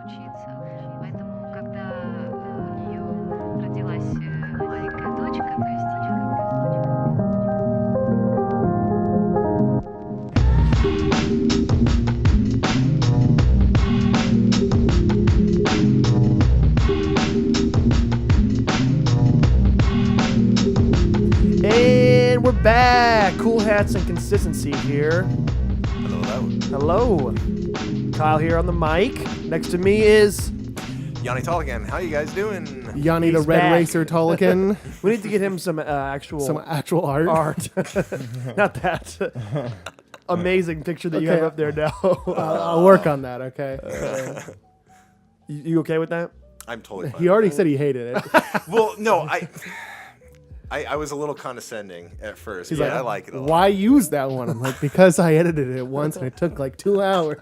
учиться. Поэтому, когда у нее родилась маленькая дочка, то есть And we're back. Cool hats and consistency here. Hello. Kyle here on the mic. Next to me is Yanni again. How you guys doing? Yanni the He's Red back. Racer Tolkien. We need to get him some actual art. Not that amazing picture that you have up there now. I'll work on that, okay? You okay with that? I'm totally fine. He already said he hated it. Well, no, I was a little condescending at first. He's Yeah, like, I like it a lot. Why use that one? I'm like, because I edited it once and it took like 2 hours.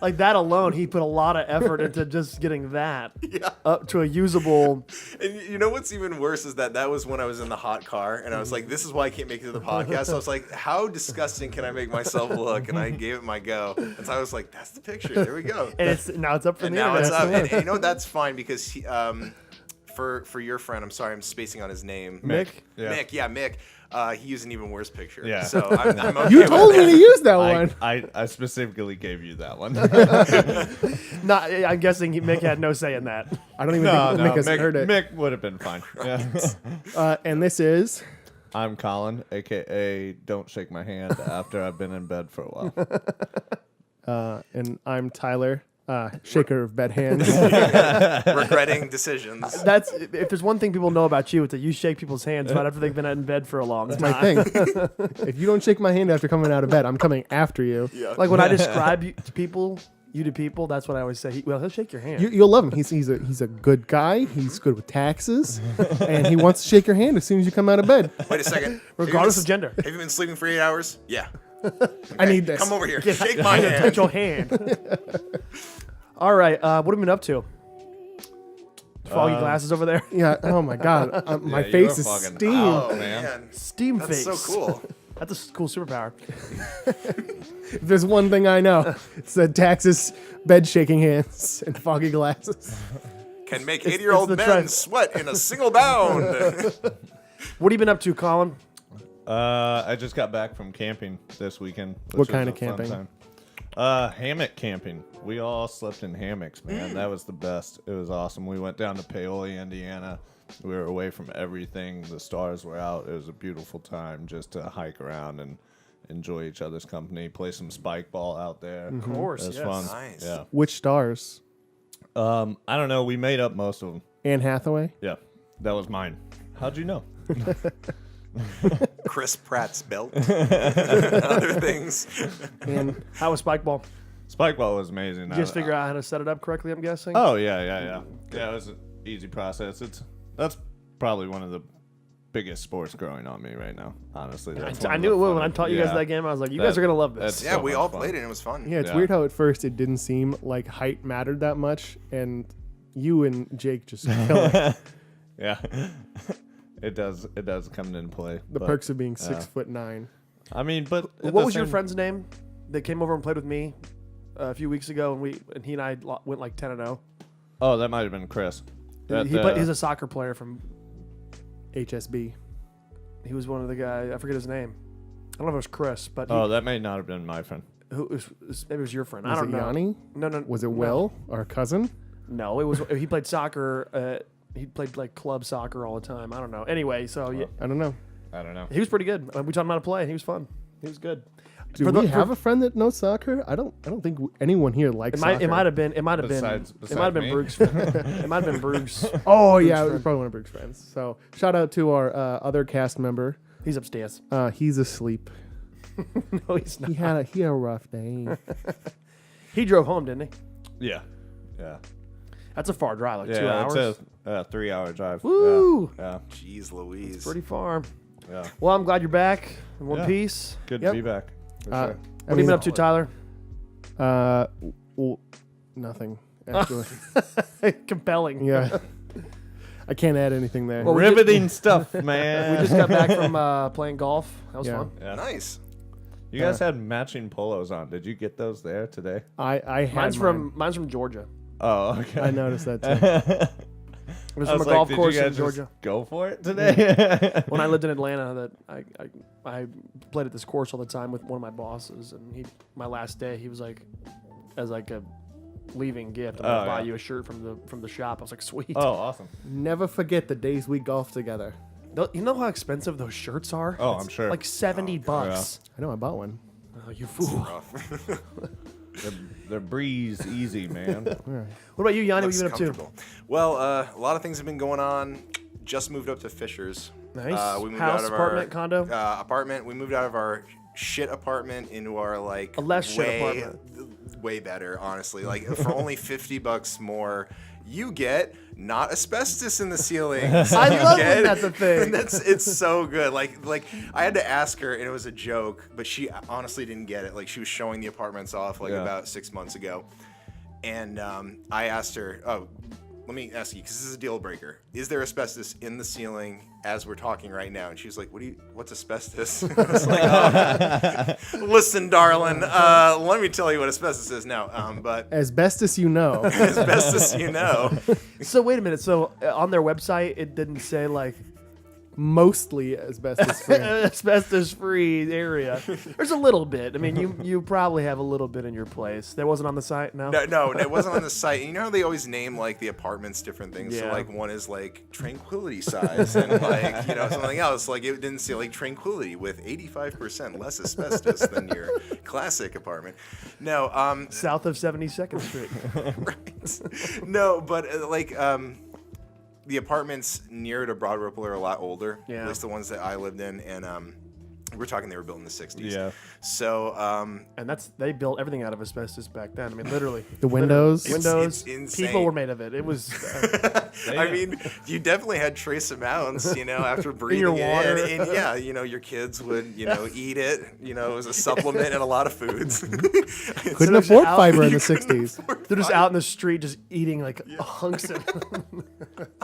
Like that alone, he put a lot of effort into just getting that Yeah. up to a usable. And you know what's even worse is that was when I was in the hot car, and I was like, this is why I can't make it to the podcast. So I was like, how disgusting can I make myself look? And I gave it my go. And so I was like, that's the picture. There we go. And now it's up for And the now internet. it's up. And you know, that's fine because he, for your friend, I'm sorry, I'm spacing on his name. Mick? Mick. He used an even worse picture. Yeah. So I'm okay You with told me that. to use that one. I specifically gave you that one. Not, I'm guessing Mick had no say in that. I don't even no, think Mick has Mick, heard it. Mick would have been fine. Yeah. And this is... I'm Colin, a.k.a. Don't Shake My Hand after I've been in bed for a while. and I'm Tyler, shaker of bed hands. Regretting decisions. That's if there's one thing people know about you, it's that you shake people's hands right after they've been in bed for a long time. My thing. If you don't shake my hand after coming out of bed, I'm coming after you. Yeah. Like when I describe you to people, that's what I always say. He'll shake your hand. You'll love him. He's a good guy. He's good with taxes, and he wants to shake your hand as soon as you come out of bed. Wait a second. Regardless of gender. Have you been sleeping for 8 hours? Yeah. I need this. Come over here. Shake my hand. Touch your hand. All right. What have you been up to? Foggy glasses over there. Yeah. Oh my God. My you face are is fucking- steam. Oh, man. man. Steam That's face. so cool. That's a cool superpower. If there's one thing I know, it's that taxes, bed shaking hands, and foggy glasses. Can make It's 80-year-old the men trend. sweat in a single bound. What have you been up to, Colin? I just got back from camping this weekend. which What was kind a of fun camping? time. Hammock camping. We all slept in hammocks, man. That was the best. It was awesome. We went down to Paoli, Indiana. We were away from everything. The stars were out. It was a beautiful time just to hike around and enjoy each other's company. Play some spike ball out there. Of course, It was yes. fun. Nice. Yeah. Which stars? I don't know. We made up most of them. Anne Hathaway. Yeah. That was mine. How'd you know? Chris Pratt's belt. Other things. And How was Spike Ball? Spike ball was amazing. Did you just figure out how to set it up correctly, I'm guessing? Oh yeah. Yeah, it was an easy process. That's probably one of the biggest sports growing on me right now. Honestly, that's I knew it would when I taught you guys that game. I was like, you guys are going to love this. that's Yeah, so we much all fun. played it and it was fun. yeah, it's Yeah. weird how at first it didn't seem like height mattered that much, and you and Jake just kill it. Yeah, it does come into play. The but, perks of being 6'9". I mean, but at What the was your same- friend's name that came over and played with me a few weeks ago, and he and I went like 10-0. Oh, that might have been Chris. He's a soccer player from. HSB. He was one of the guys. I forget his name. I don't know if it was Chris, but Oh, that may not have been my friend. maybe it was your friend. Was I don't it know. Yanni? No. Was it no. Will, our cousin? No, it was. He played soccer. He played like club soccer all the time. I don't know. Anyway, so yeah, I don't know. I don't know. he was pretty good. We taught him how to play. He was fun. He was good. Do For we the- have for- a friend that knows soccer? I don't think anyone here likes soccer. It might have been. It might have been. Besides It might have been me? Brooks. It might have been Brooks. Oh yeah, friend. it's probably one of Brooks' friends. So shout out to our other cast member. He's upstairs. He's asleep. No, he's not. He had a rough day. He drove home, didn't he? Yeah. That's a far drive, like Yeah, 2 hours. it's a 3-hour drive. Woo! Yeah. Jeez Louise. Pretty far. Yeah. Well, I'm glad you're back in one Yeah. piece. Good Yep. to be back. For Uh, sure. What have you been up to, Tyler? Well, nothing actually. Compelling. Yeah, I can't add anything there. Well, we Riveting stuff, man. We just got back from playing golf. That was Yeah. fun. Yeah. Nice. You guys had matching polos on. Did you get those there today? I had Mine's from Georgia. Oh, okay. I noticed that too. It was I from was a like, golf did course you in guys just Georgia. go for it today? When I lived in Atlanta, that I played at this course all the time with one of my bosses, and my last day he was like, as like a leaving gift, I'm gonna buy you a shirt from the shop. I was like, sweet. Oh, awesome. Never forget the days we golfed together. You know how expensive those shirts are? Oh, I'm sure. Like $70. I know I bought one. Oh, you fool. Rough. They're breeze easy, man. What about you, Yanni? What Looks you been up to? comfortable. Well, a lot of things have been going on. Just moved up to Fishers. Nice. We moved House, out of apartment, our condo? apartment. We moved out of our shit apartment into our like A less shit apartment. way better, honestly. Like for only $50 more, you get not asbestos in the ceiling. I love when that's a thing. It's so good. Like I had to ask her, and it was a joke, but she honestly didn't get it. Like she was showing the apartments off like about 6 months ago, and I asked her, "Oh, let me ask you, because this is a deal breaker. Is there asbestos in the ceiling as we're talking right now?" And she's like, what's asbestos? I was like, listen, darling, let me tell you what asbestos is now. But As best as you know. as best as you know, So wait a minute. So on their website, it didn't say like Mostly asbestos free. asbestos-free area. There's a little bit. I mean, you probably have a little bit in your place. That wasn't on the site, no? no, it wasn't on the site. You know how they always name like the apartments different things. So Yeah. like one is like tranquility size, and like something else. Like it didn't say like tranquility with 85% less asbestos than your classic apartment. No, South of 72nd Street. right. No, but the apartments near to Broad Ripple are a lot older. Yeah. At least the ones that I lived in, and we're talking they were built in the 60s. Yeah. So And they built everything out of asbestos back then. I mean, literally. The windows. Windows. it's insane. People were made of it. It was. I mean, you definitely had trace amounts, after breathing your it water. in. And yeah, your kids would, eat it. It was a supplement in a lot of foods. Couldn't there's afford out- fiber in You the couldn't 60s. They're just out in the street just eating like hunks of.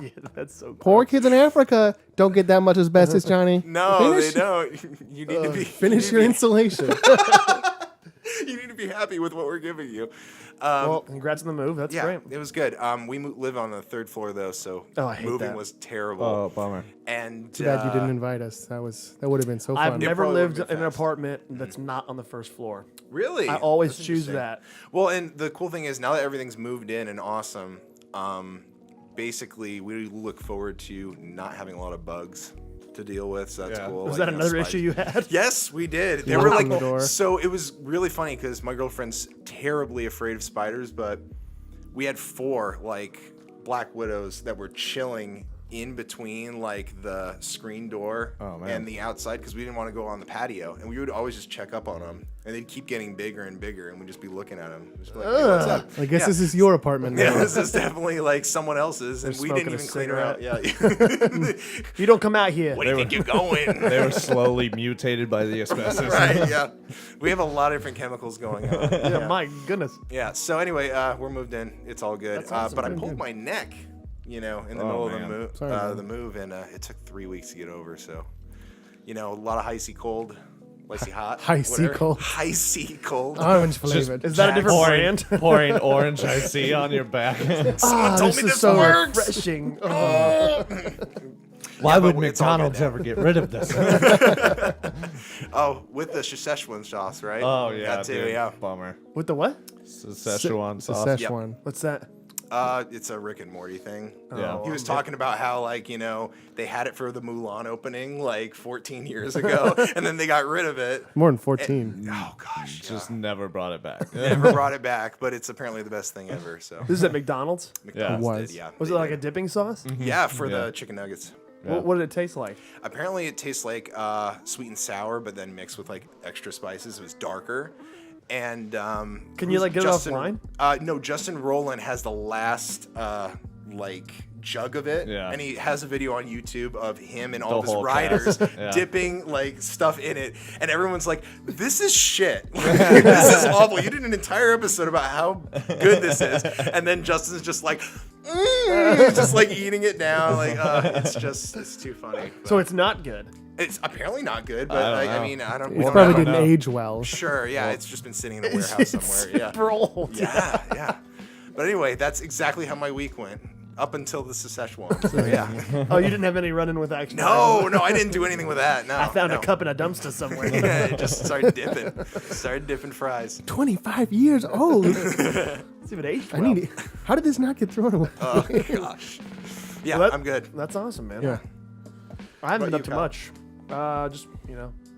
Yeah, that's so cool. Poor kids in Africa don't get that much asbestos, Johnny. No, Finish- they don't. You need to be Finish your insulation. You need to be happy with what we're giving you. Well, congrats on the move. That's Yeah, great. it was good. We live on the third floor though, so Oh, I hate moving that. was terrible. Oh, bummer. And Too bad you didn't invite us. That would have been so I've fun. never probably lived would've in been an fast. apartment that's not on the first floor. Really, I always That's choose interesting. that. Well, and the cool thing is now that everything's moved in and awesome, basically we look forward to not having a lot of bugs to deal with. So that's Yeah. cool. Was Like, that another spiders. issue you had? Yes, we did. They were Locking like, the door. so it was really funny because my girlfriend's terribly afraid of spiders, but we had 4 like black widows that were chilling in between like the screen door Oh, man. and the outside because we didn't want to go on the patio, and we would always just check up on them, and they'd keep getting bigger and bigger, and we'd just be looking at them. Just be like, hey, what's up? I guess Yeah. this is your apartment now. Yeah, this is definitely like someone else's, and we didn't smoking a even clean her out. Yeah. You don't come out here. What do you think you're going? They were slowly mutated by the asbestos. Right, yeah. We have a lot of different chemicals going on. Yeah, my goodness. Yeah, so anyway, we're moved in. It's all good. That's awesome. But I Good, pulled good. my neck, in the Oh, middle man. of Sorry, man. the move, and it took 3 weeks to get over. So, a lot of icy cold, icy hot. Icy whatever. cold. Icy cold. Orange Just flavored. Is that a different pouring, brand? pouring orange iced on your back. Ah, told this me is this so works. refreshing. Oh. Why would but it's all good McDonald's now. ever get rid of this? Oh, with the Szechuan sauce, right? Oh yeah, That too, dude. yeah. Bummer. With the what? Szechuan It's a sauce. Szechuan. What's that? It's a Rick and Morty thing. Yeah. He was talking about how, they had it for the Mulan opening, 14 years ago, and then they got rid of it. More than 14. Oh, gosh. Just never brought it back. Never brought it back, but it's apparently the best thing ever. So This is at McDonald's? McDonald's Was. did, yeah. Was it they like a did. dipping sauce? Yeah, for Yeah. the chicken nuggets. Yeah. What did it taste like? Apparently, it tastes like sweet and sour, but then mixed with extra spices. It was darker. And Can you, get it offline? No, Justin Rowland has the last jug of it, Yeah. and he has a video on YouTube of him and all The of his whole riders cast. Yeah. dipping stuff in it, and everyone's like, "This is shit. This is awful. You did an entire episode about how good this is, and then Justin's just just eating it down. It's too funny. So it's not good. It's apparently not good, but I don't know. I don't. It we don't probably know. didn't age well. Sure, yeah, it's just been sitting in a warehouse somewhere. Yeah. Super old. Yeah, yeah. But anyway, that's exactly how my week went up until the Szechuan. So yeah. Oh, you didn't have any run-in with action? No, I didn't do anything with that. No, I found no. a cup in a dumpster somewhere. Yeah, just started dipping. Started dipping fries. 25 years old. See if it aged I well. need. How did this not get thrown away? Oh gosh. Yeah, Well, I'm good. That's awesome, man. Yeah. I haven't been What up to about much. Just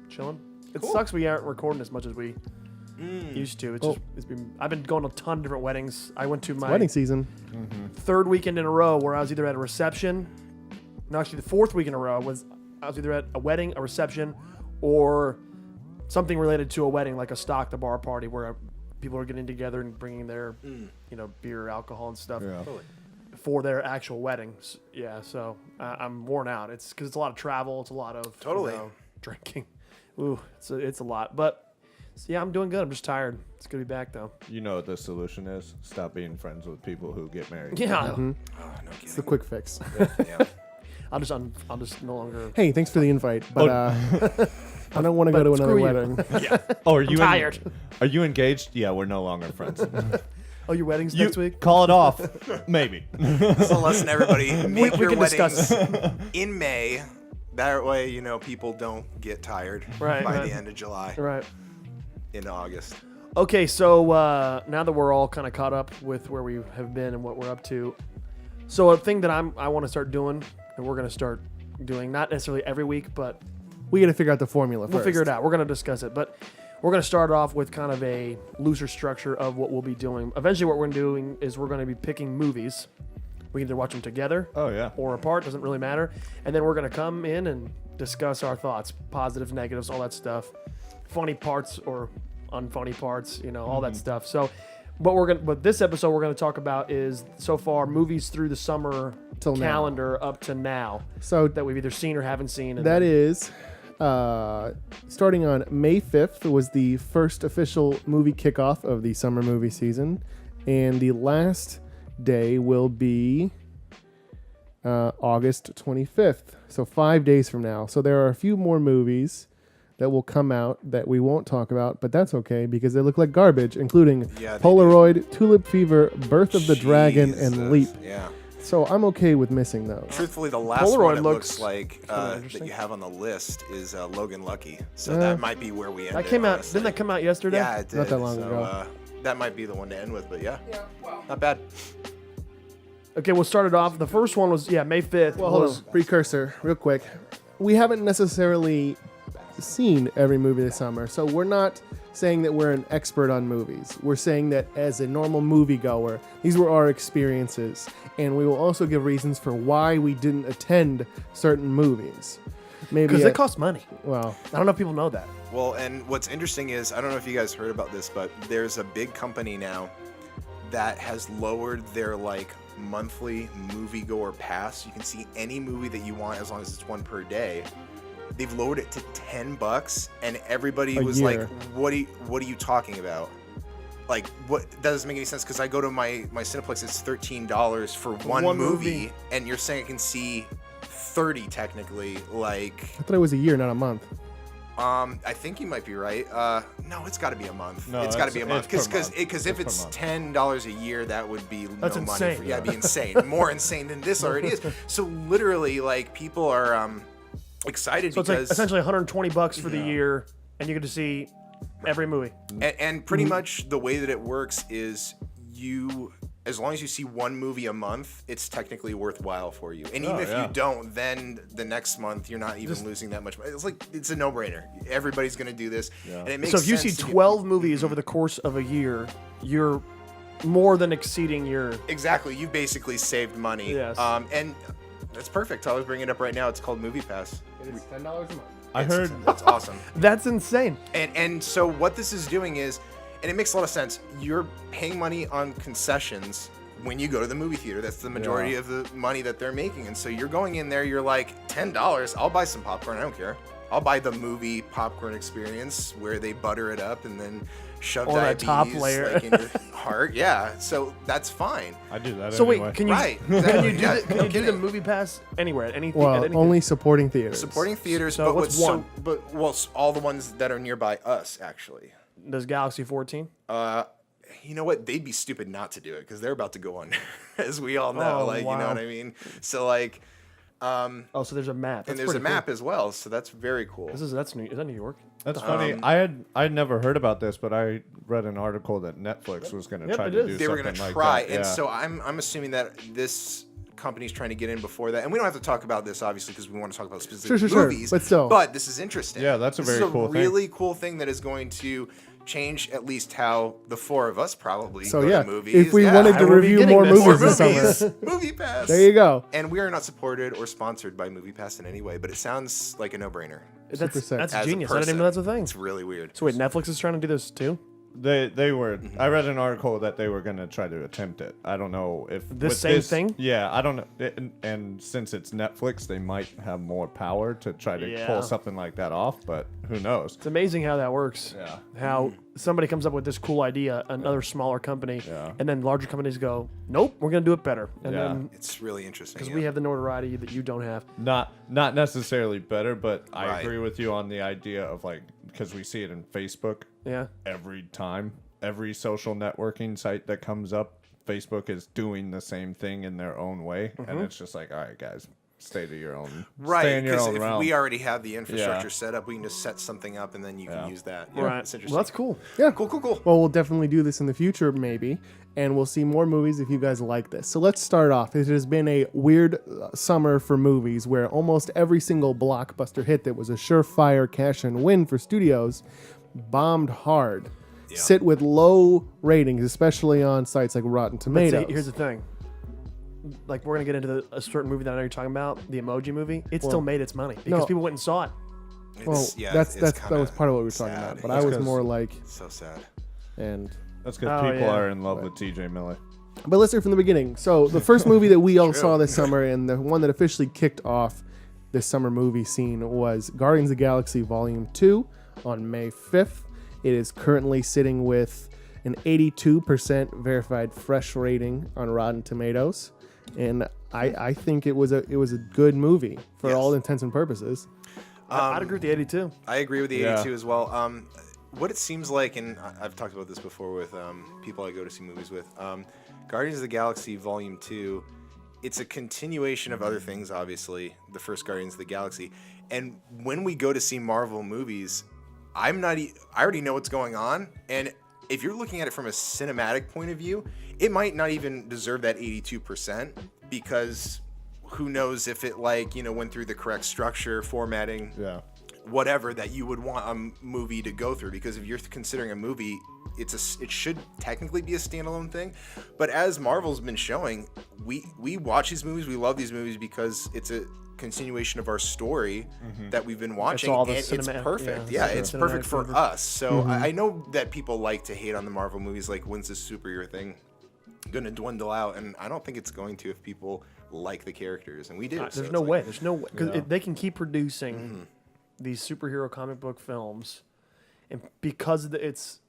chilling. It sucks we aren't recording as much as we used to. I've been going to a ton of different weddings. I went to my Wedding season. third weekend in a row where I was either at a reception. No, actually, the fourth week in a row was I was either at a wedding, a reception, or something related to a wedding, like a stock the bar party where people are getting together and bringing their beer, alcohol, and stuff. Yeah. For their actual weddings. Yeah, so I'm worn out. It's because it's a lot of travel. It's a lot of drinking. Ooh, it's a lot. But so yeah, I'm doing good. I'm just tired. It's good to be back though. You know what the solution is? Stop being friends with people who get married. Yeah, Oh, no It's kidding. the quick fix. Yeah. I'll just no longer. Hey, thanks for the invite, but I don't want to go to another screw you. wedding. Oh, are you tired. Are you engaged? Yeah, we're no longer friends. Oh, your wedding's You next week. call it off. Maybe. So listen, everybody, make we your can weddings discuss. in May. That way, people don't get tired Right, by right. the end of July Right. into August. Okay, so now that we're all kind of caught up with where we have been and what we're up to, so a thing that I want to start doing, and we're going to start doing, not necessarily every week, but We got to figure out the formula we'll first. figure it out. We're going to discuss it, but we're going to start off with kind of a looser structure of what we'll be doing. Eventually, what we're doing is we're going to be picking movies. We either watch them together Oh, yeah. or apart, doesn't really matter. And then we're going to come in and discuss our thoughts, positives, negatives, all that stuff, funny parts or unfunny parts, all that stuff. So, what this episode we're going to talk about is so far movies through the summer Till now. calendar up to now So that we've either seen or haven't seen. And that is starting on May 5th was the first official movie kickoff of the summer movie season, and the last day will be August 25th. So 5 days from now. So there are a few more movies that will come out that we won't talk about, but that's okay because they look like garbage, including Yeah, they Polaroid, Tulip Fever, Birth of the Dragon, and Jesus. Leap. Yeah. So I'm okay with missing those. Truthfully, the last Polaroid one it looks looks like kinda that interesting. you have on the list is Logan Lucky. So that might be where we end. that came out. Didn't that come out yesterday? Yeah, it did. Not that long so, ago. That might be the one to end with, but yeah. Not bad. Okay, we'll start it off. The first one was May 5th. Well, hold was on. Precursor, real quick. We haven't necessarily seen every movie this summer, so we're not saying that we're an expert on movies. We're saying that as a normal moviegoer, these were our experiences, and we will also give reasons for why we didn't attend certain movies. Maybe because it costs money. well, I don't know if people know that. Well, and what's interesting is, I don't know if you guys heard about this, but there's a big company now that has lowered their monthly moviegoer pass. You can see any movie that you want as long as it's one per day. They've lowered it to $10, and everybody A was year. like, "What are you talking about? What? That doesn't make any sense." Because I go to my Cineplex, it's $13 for one one movie, movie. and you're saying I can see 30 technically. I thought it was a year, not a month. I think you might be right. No, it's got to be a month. No, It's got to be a month it's per month. because if It's it's per $10 a year, that would be That's no money. insane. For, yeah, it'd be insane. More insane than this already is. So literally, people are excited So it's like because essentially $120 for the year, and you get to see every movie. and pretty much the way that it works is as long as you see one movie a month, it's technically worthwhile for you. And even if yeah. you don't, then the next month you're not even losing that much money. It's a no-brainer. Everybody's going to do this, and it makes So if you see sense to get 12 movies over the course of a year, you're more than exceeding your. Exactly. You basically saved money. Yes. And that's perfect. I was bringing it up right now. It's called Movie Pass. It is $10 a month. I heard That's awesome. That's insane. And so what this is doing is, and it makes a lot of sense, you're paying money on concessions when you go to the movie theater. That's the majority of the money that they're making. And so you're going in there, you're like, $10, I'll buy some popcorn. I don't care. I'll buy the movie popcorn experience where they butter it up and then shove Or that diabetes top layer. in your heart. Yeah. So that's fine. I do that So anyway. wait, can you Right. can you Exactly. do Yeah, the, can no you do the kidding. movie pass anywhere at any Well, at anything? only supporting theaters. Supporting theaters, So but what's one? all the ones that are nearby us, actually. Does Galaxy 14? you know what? They'd be stupid not to do it because they're about to go on, as we all know. Oh, like, you know wow. what I mean? So, like, Oh, so there's a map. That's and there's a pretty map cool. as well. So that's very cool. Is that New York? That's funny. I'd never heard about this, but I read an article that Netflix was going to Yep, try it to is. do They were something going to like try, that. and yeah. so I'm assuming that this company's trying to get in before that, and we don't have to talk about this obviously because we want to talk about specific Sure, movies. but still. but this is interesting. Yeah, that's a This very is cool thing. really cool thing that is going to change at least how the four of us probably So go yeah, to movies. if we Yeah, wanted I to will be review getting more this. movies more this summer, movies, Movie Pass. there you go. And we are not supported or sponsored by Movie Pass in any way, but it sounds like a no-brainer. That's sick. that's As a genius. I didn't even know person, that's a thing. It's really weird. So wait, Netflix is trying to do this too? They were. I read an article that they were going to try to attempt it. I don't know if This with same thing? Yeah, I don't know. And since it's Netflix, they might have more power to try to Yeah. pull something like that off. But who knows? It's amazing how that works. Yeah. How somebody comes up with this cool idea, another smaller company, Yeah. and then larger companies go, "Nope, we're gonna do it better." And Yeah. then It's really interesting. because yeah. we have the notoriety that you don't have. Not necessarily better, but I Right. agree with you on the idea of like because we see it in Facebook Yeah. every time. Every social networking site that comes up, Facebook is doing the same thing in their own way, and it's just like, all right, guys, stay to your own, Right, stay in your because own if realm. we already have the infrastructure Yeah. set up, we can just set something up and then you Yeah. can use that. Yeah, Right. It's interesting. Well, that's cool. Yeah. Cool. Well, we'll definitely do this in the future, maybe, and we'll see more movies if you guys like this. So let's start off. It has been a weird summer for movies where almost every single blockbuster hit that was a surefire cash and win for studios bombed hard. Yeah. Sit with low ratings, especially on sites like Rotten But Tomatoes. see, here's the thing. Like we're gonna get into a certain movie that I know you're talking about, the Emoji Movie. It still made its money because no. people went and saw it. well, It's that kinda was part of what we were talking sad. about. But It's I was 'cause- more like, so sad. and That's because Oh, people yeah. are in love with TJ Miller. But let's start from the beginning. So the first movie that we all True. saw this summer, and the one that officially kicked off this summer movie scene, was Guardians of the Galaxy Volume 2 on May 5th. It is currently sitting with an 82% verified fresh rating on Rotten Tomatoes, and I think it was a good movie for Yes. all intents and purposes. I'd agree with the 82. I agree with the Yeah. 82 as well. What it seems like, and I've talked about this before with people I go to see movies with, Guardians of the Galaxy Volume 2, it's a continuation of other things, obviously, the first Guardians of the Galaxy. And when we go to see Marvel movies, I already know what's going on, and if you're looking at it from a cinematic point of view, it might not even deserve that 82% because who knows if it went through the correct structure, formatting, Yeah. whatever that you would want a movie to go through. Because if you're considering a movie, it should technically be a standalone thing. But as Marvel's been showing, we watch these movies, we love these movies because it's a continuation of our story that we've been watching, all and the it's cinema- perfect. yeah, Yeah, it's it's cinematic perfect for flavor. us. So I know that people like to hate on the Marvel movies, like when's this superhero thing gonna dwindle out, and I don't think it's going to if people like the characters, and we do. so There's it's no like- way. There's no way because Yeah. they can keep producing these superhero comic book films, and because it's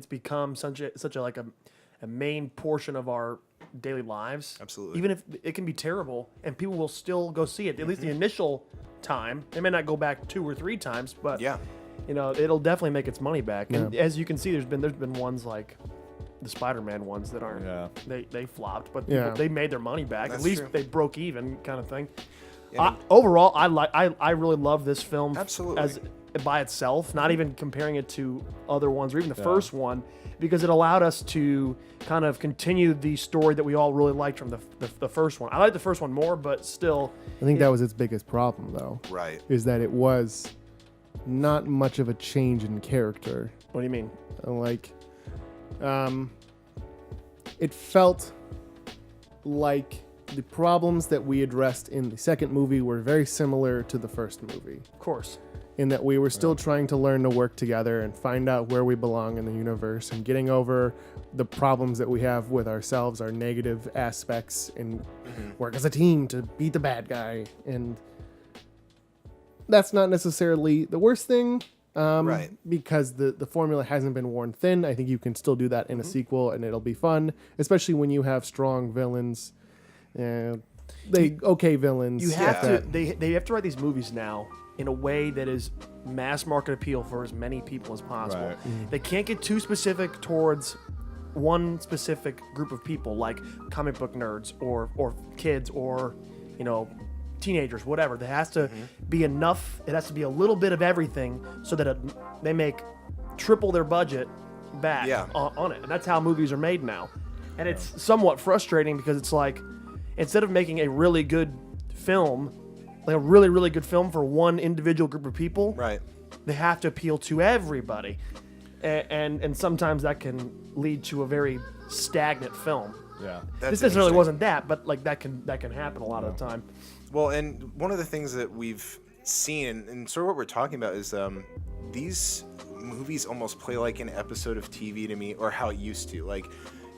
become such a like a main portion of our daily lives. Absolutely. Even if it can be terrible, and people will still go see it. At least the initial time, they may not go back 2 or 3 times, but Yeah. it'll definitely make its money back. And as you can see, there's been ones like the Spider-Man ones that aren't. Yeah. They flopped, but Yeah. they made their money back. That's At least true. they broke even, kind of thing. Yeah, Overall, I really love this film. Absolutely. As by itself, not even comparing it to other ones or even the first one, because it allowed us to kind of continue the story that we all really liked from the first one. I like the first one more, but still, I think that was its biggest problem, though, Right. is that it was not much of a change in character. what do you mean? Like, it felt like the problems that we addressed in the second movie were very similar to the first movie, Of course. in that we were still trying to learn to work together and find out where we belong in the universe and getting over the problems that we have with ourselves, our negative aspects, and work as a team to beat the bad guy. And that's not necessarily the worst thing. Right. Because the formula hasn't been worn thin. I think you can still do that in a sequel and it'll be fun, especially when you have strong villains. Villains. You have that. to. They have to write these movies now in a way that is mass market appeal for as many people as possible. Right. They can't get too specific towards one specific group of people, like comic book nerds or kids or, you know, teenagers, whatever. There has to be enough. It has to be a little bit of everything so that they make triple their budget back on it. And that's how movies are made now. And it's somewhat frustrating because it's like, instead of making a really good film, like a really, really good film for one individual group of people, Right. they have to appeal to everybody. And sometimes that can lead to a very stagnant film. Yeah. That's This necessarily interesting. wasn't that, but like that can happen a lot of the time. Well, and one of the things that we've seen, and sort of what we're talking about, is these movies almost play like an episode of TV to me, or how it used to. Like,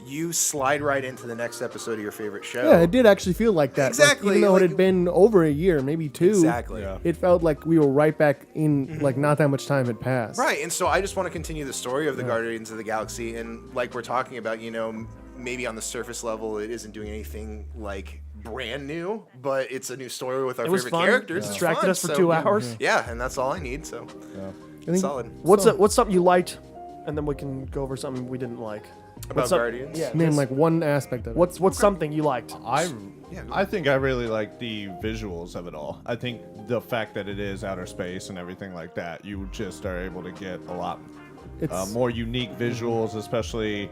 you slide right into the next episode of your favorite show. Yeah, it did actually feel like that. Like, Exactly, even though like- it had been over a year, maybe 2. Exactly. Yeah. It felt like we were right back in, like not that much time had passed. Right, and so I just want to continue the story of the Guardians of the Galaxy, and like we're talking about, you know, maybe on the surface level, it isn't doing anything like brand new, but it's a new story with our It was favorite fun. characters. It It's distracted fun, us for so, 2 hours. Yeah, and that's all I need. So I think- solid. What's something you liked, and then we can go over something we didn't like. About What's some- Guardians? Yeah. Name like one aspect of it. What's something you liked? I think I really like the visuals of it all. I think the fact that it is outer space and everything like that, you just are able to get a lot It's more unique visuals, especially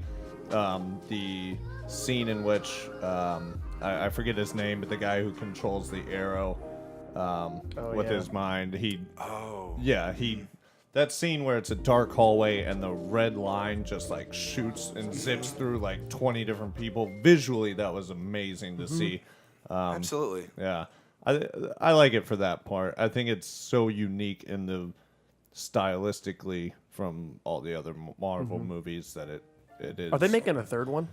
the scene in which I forget his name, but the guy who controls the arrow with yeah. his mind. Oh. That scene where it's a dark hallway and the red line just like shoots and zips through like 20 different people. Visually, that was amazing to see. Absolutely. Yeah, I like it for that part. I think it's so unique in the stylistically from all the other Marvel movies that it is. Are they making a third one?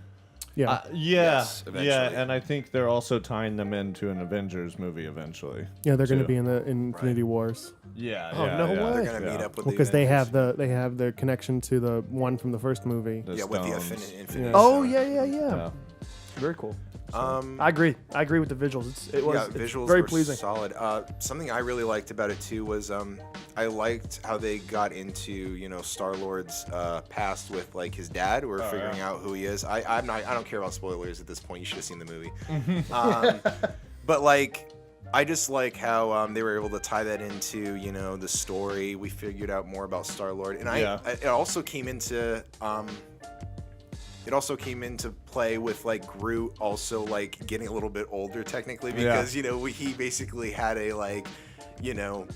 yeah. Yes, eventually. and I think they're also tying them into an Avengers movie eventually. Yeah, they're going to too. be in the Infinity Wars Yeah. Oh, yeah, no yeah. way. They're gonna meet Yeah. up with because the they Avengers. have the connection to the one from the first movie. The with the stones. Infinity. Oh Stone. yeah. Yeah. Very cool. Um, I agree with the visuals. It's visuals very were pleasing. solid. Something I really liked about it too was I liked how they got into, you know, Star-Lord's past with like his dad. We're figuring out who he is. I don't care about spoilers at this point. You should have seen the movie. But like, I just like how they were able to tie that into, you know, the story. We figured out more about Star-Lord, and it also came into play with like Groot also like getting a little bit older technically, because you know he basically had a like, you know,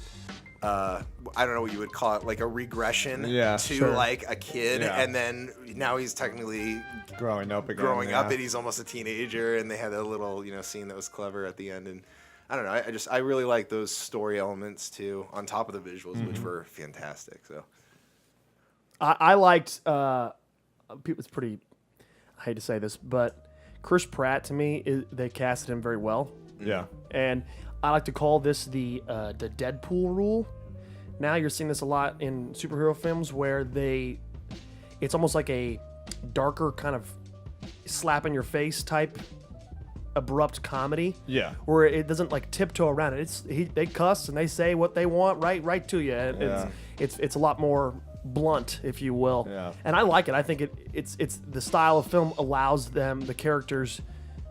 I don't know what you would call it, like a regression to like a kid, and then now he's technically growing up again. growing up and he's almost a teenager, and they had a little, you know, scene that was clever at the end. And I don't know, I really like those story elements too, on top of the visuals, which were fantastic. So I liked. It's pretty. I hate to say this, but Chris Pratt to me, they casted him very well, Yeah. and I like to call this the Deadpool rule. Now you're seeing this a lot in superhero films where it's almost like a darker kind of slap in your face type abrupt comedy. Yeah. Where it doesn't like tiptoe around it. They cuss and they say what they want right to you. And it's a lot more blunt, if you will. Yeah. And I like it. I think it's the style of film allows the characters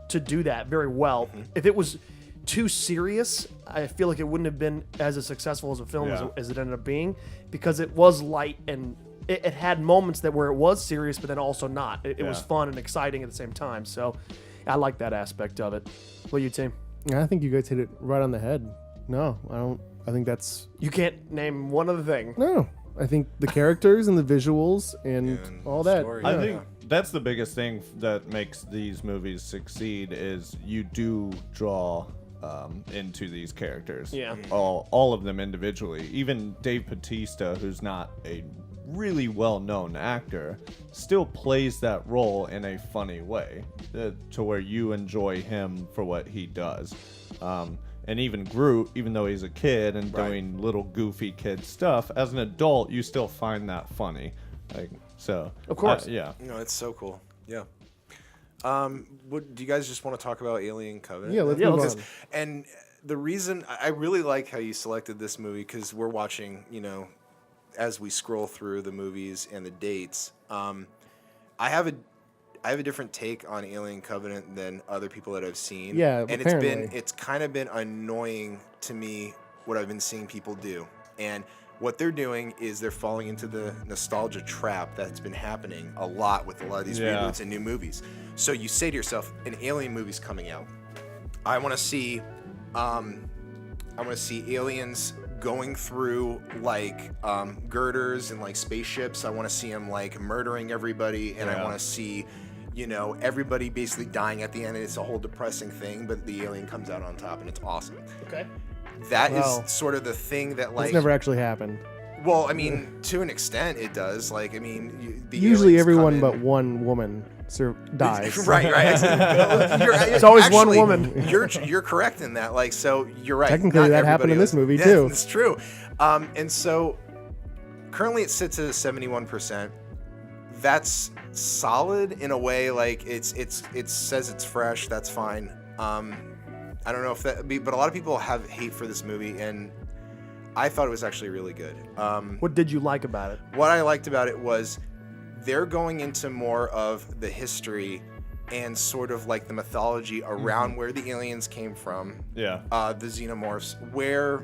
to do that very well. If it was too serious, I feel like it wouldn't have been as successful as a film as it ended up being, because it was light and it had moments where it was serious, but then also not. It was fun and exciting at the same time. So I like that aspect of it. What you, team? Yeah, I think you guys hit it right on the head. No, I don't. I think that's You can't name one other thing. no. I think the characters and the visuals and all that. story, I Yeah. think that's the biggest thing that makes these movies succeed is you do draw into these characters. Yeah. All of them individually. Even Dave Bautista, who's not a really well-known actor, still plays that role in a funny way to where you enjoy him for what he does. And even Groot, even though he's a kid and doing little goofy kid stuff, as an adult, you still find that funny. Like, so. Of course. Yeah. no, it's so cool. Yeah. Do you guys just want to talk about Alien Covenant? Yeah, let's Yeah, move let's- on. And the reason I really like how you selected this movie, because we're watching, you know, as we scroll through the movies and the dates, I have have a different take on Alien Covenant than other people that I've seen. Yeah, and apparently. it's kind of been annoying to me what I've been seeing people do. And what they're doing is they're falling into the nostalgia trap that's been happening a lot with a lot of these reboots and new movies. So you say to yourself, an Alien movie's coming out. I want to see aliens going through like girders and like spaceships. I want to see them like murdering everybody, and I want to see, you know, everybody basically dying at the end, and it's a whole depressing thing, but the alien comes out on top, and it's awesome. Okay. That Well, is sort of the thing that like. It's never actually happened. Well, I mean, to an extent, it does. Like, I mean, the Usually aliens come everyone in- but one woman dies. right. It's always one woman. You're correct in that. Like, so you're right. Technically, Not that happened everybody in this was- movie, yeah, too. It's true. And so currently it sits at a 71%. That's solid in a way. Like, it says it's fresh. That's fine. I don't know if that, but a lot of people have hate for this movie, and I thought it was actually really good. What did you like about it? What I liked about it was they're going into more of the history and sort of like the mythology around where the aliens came from. Yeah. The xenomorphs, where,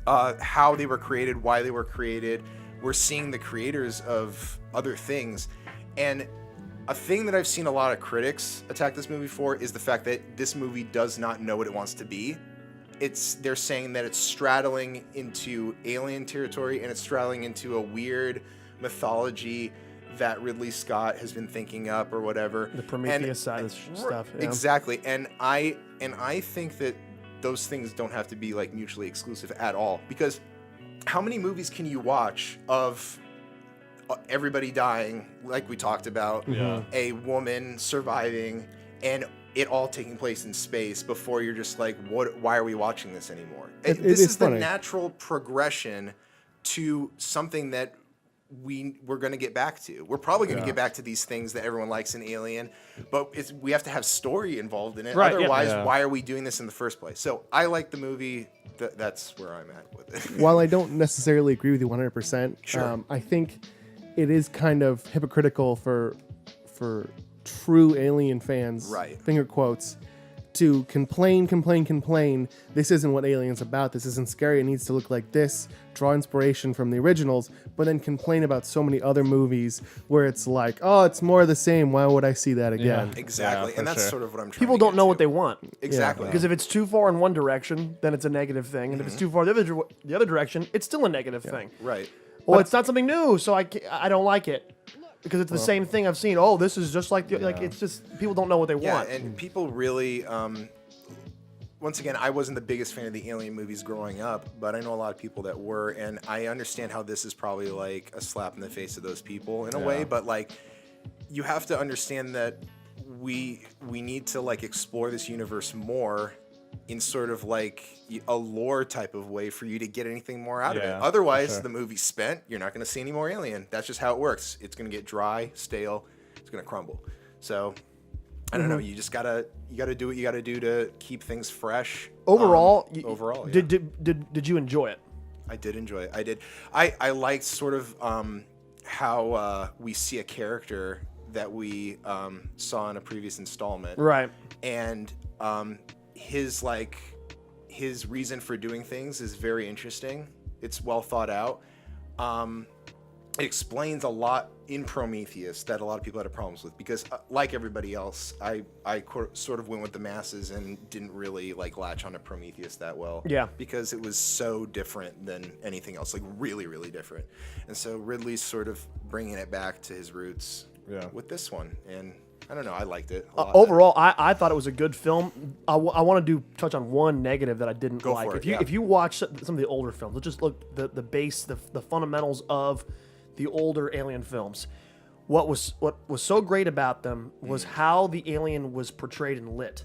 how they were created, why they were created. We're seeing the creators of other things. And a thing that I've seen a lot of critics attack this movie for is the fact that this movie does not know what it wants to be. They're saying that it's straddling into alien territory, and it's straddling into a weird mythology that Ridley Scott has been thinking up or whatever. The Prometheus side of stuff. Yeah. Exactly. And I think that those things don't have to be like mutually exclusive at all, because how many movies can you watch of everybody dying, like we talked about, a woman surviving, and it all taking place in space before you're just like, why are we watching this anymore? This is the natural progression to something that we're going to get back to. We're probably going to get back to these things that everyone likes in Alien, but we have to have story involved in it. Right, Otherwise, why are we doing this in the first place? So I like the movie. That's where I'm at with it. While I don't necessarily agree with you 100%, Sure. I think it is kind of hypocritical for true Alien fans, Right. finger quotes, to complain. This isn't what Alien's about. This isn't scary. It needs to look like this. Draw inspiration from the originals, but then complain about so many other movies where it's like, oh, it's more of the same. Why would I see that again? Exactly. Yeah, And for that's sure. sort of what I'm trying People to don't get know to. what they want. Exactly. Because if it's too far in one direction, then it's a negative thing, and if it's too far the other direction, it's still a negative thing. Right. Well, it's not something new, so I don't like it because it's the same thing I've seen. Oh, this is just like like it's just people don't know what they Yeah, want. and people really, once again, I wasn't the biggest fan of the Alien movies growing up, but I know a lot of people that were, and I understand how this is probably like a slap in the face of those people in a way, but like, you have to understand that we need to like explore this universe more in sort of like a lore type of way for you to get anything more out of it. Yeah, Otherwise, for sure. the movie's spent. You're not going to see any more Alien. That's just how it works. It's going to get dry, stale. It's going to crumble. So I don't know. You just gotta do what you gotta do to keep things fresh. Overall, yeah. did you enjoy it? I did enjoy it. I did. I liked sort of how we see a character that we saw in a previous installment, Right. and his reason for doing things is very interesting. It's well thought out. It explains a lot in Prometheus that a lot of people had problems with, because like everybody else, I sort of went with the masses and didn't really like latch onto Prometheus that well. Yeah. Because it was so different than anything else, like really, really different. And so Ridley's sort of bringing it back to his roots with this one. And I don't know, I liked it a lot. Overall, I thought it was a good film. I want to touch on one negative that I didn't Go like. for it, If you watch some of the older films, let's just look the base, the fundamentals of the older Alien films. What was so great about them was how the alien was portrayed and lit.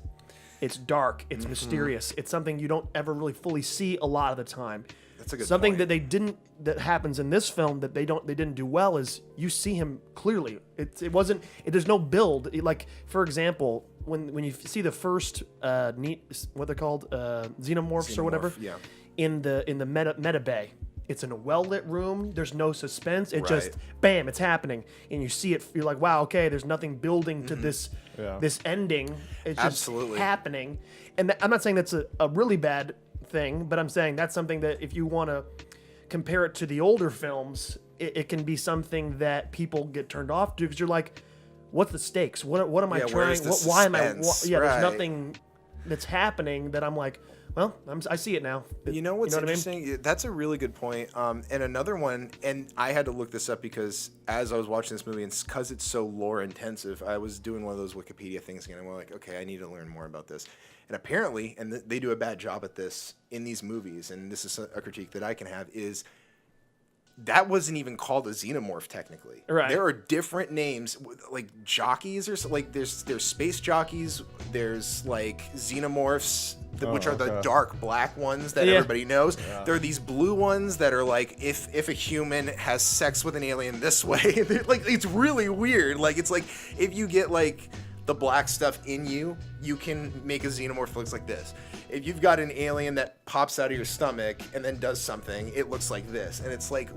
It's dark, it's mysterious, it's something you don't ever really fully see a lot of the time. That's a good Something point. that happens in this film that they didn't do well is you see him clearly. There's no build. Like, for example, when you see the first what they're called, xenomorphs or whatever, yeah. in the meta bay, it's in a well-lit room. There's no suspense. It Right. just, bam, it's happening. And you see it, you're like, wow, okay, there's nothing building to this this ending. It's just Absolutely. happening. And I'm not saying that's a really bad thing, but I'm saying that's something that if you want to compare it to the older films, it can be something that people get turned off to because you're like, what's the stakes? What am I Yeah, trying? where's the Why am I? suspense? Yeah, Right. there's nothing that's happening that I'm like, well, I see it now. You know what's what I mean? interesting? That's a really good point. And another one, and I had to look this up because as I was watching this movie, and because it's so lore intensive, I was doing one of those Wikipedia things again. And we're like, okay, I need to learn more about this. And apparently, and they do a bad job at this in these movies, and this is a critique that I can have, is that wasn't even called a xenomorph technically. Right. There are different names, like jockeys or so, like there's space jockeys. There's like xenomorphs, which are the okay. dark black ones that Yeah. everybody knows. There are these blue ones that are like if a human has sex with an alien this way, like it's really weird. Like it's like if you get like the black stuff in you, you can make a xenomorph that looks like this. If you've got an alien that pops out of your stomach and then does something, it looks like this. And it's like,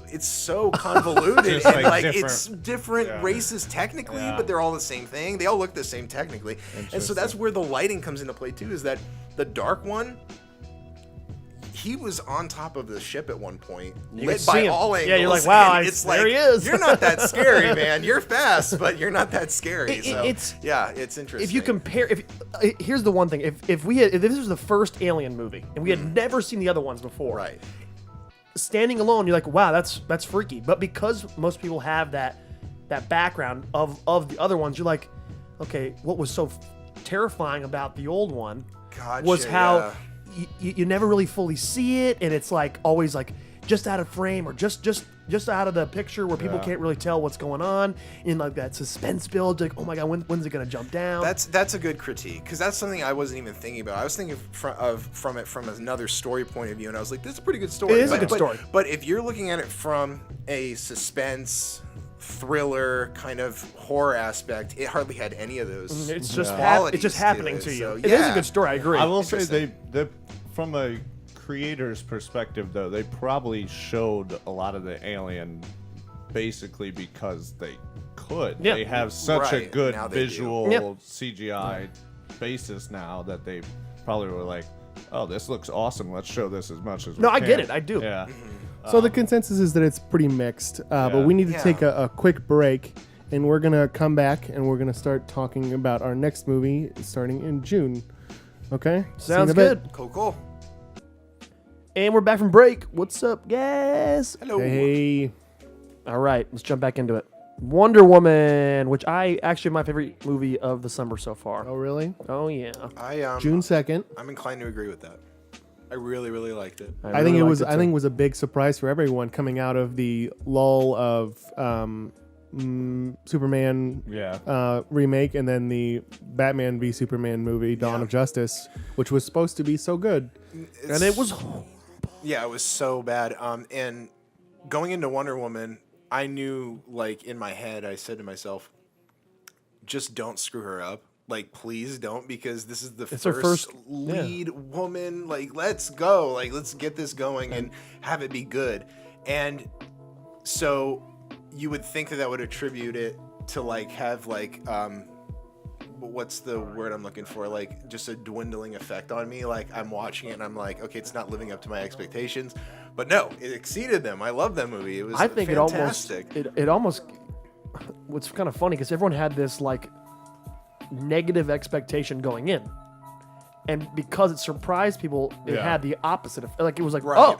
it's so convoluted. Just, and like, it's different yeah. races technically, Yeah. but they're all the same thing. They all look the same technically. And so that's where the lighting comes into play too, is that the dark one, he was on top of the ship at one point, You lit could by see him. all angles. Yeah, you're like, wow, and it's there like, he is. You're not that scary, man. You're fast, but you're not that scary. So, it's interesting. if you compare, here's the one thing: if this was the first Alien movie and we had never seen the other ones before, right. standing alone, you're like, wow, that's freaky. But because most people have that background of the other ones, you're like, okay, what was so terrifying about the old one Gotcha, was how yeah. you never really fully see it, and it's like always like just out of frame or just out of the picture where people can't really tell what's going on, and like that suspense build, like, oh my god, when's it gonna jump down? That's a good critique, because that's something I wasn't even thinking about. I was thinking from it from another story point of view, and I was like, this is a pretty good story. It is a good story. But if you're looking at it from a suspense, thriller, kind of horror aspect, it hardly had any of those. It's just qualities it's just to happening it, to you. so, It is a yeah. good story. I agree. I will say Interesting. they from a creator's perspective though, they probably showed a lot of the alien basically because they could. Yeah. They have such a Right, good now they do. visual Yep. CGI basis now that they probably were like, oh, this looks awesome. Let's show this as much as we No, can. I get it. I do. Yeah. So the consensus is that it's pretty mixed, but we need to Yeah. take a quick break, and we're gonna come back and we're gonna start talking about our next movie starting in June. Okay, See you in Sounds a bit. good. Cool. And we're back from break. What's up, guys? Hello. Hey, All right, let's jump back into it. Wonder Woman, which I actually my favorite movie of the summer so far. oh really? Oh yeah. June 2nd. I'm inclined to agree with that. I really, really liked it. I think it really was. liked I think it was a big surprise for everyone coming out of the lull of Superman remake, and then the Batman v Superman movie Dawn Yeah. of Justice, which was supposed to be so good. And it was Yeah, it was so bad. And going into Wonder Woman, I knew, like, in my head, I said to myself, just don't screw her up. Like, please don't, because this is the her first first- lead woman. Like, let's go. Like, let's get this going and have it be good. And so you would think that would attribute it to, like, have, like, what's the word I'm looking for? Like, just a dwindling effect on me. Like, I'm watching it and I'm like, okay, it's not living up to my expectations. But no, it exceeded them. I love that movie. It was I think fantastic. it almost what's kind of funny because everyone had this like negative expectation going in, and because it surprised people, it Yeah. had the opposite of like it was like Right. oh.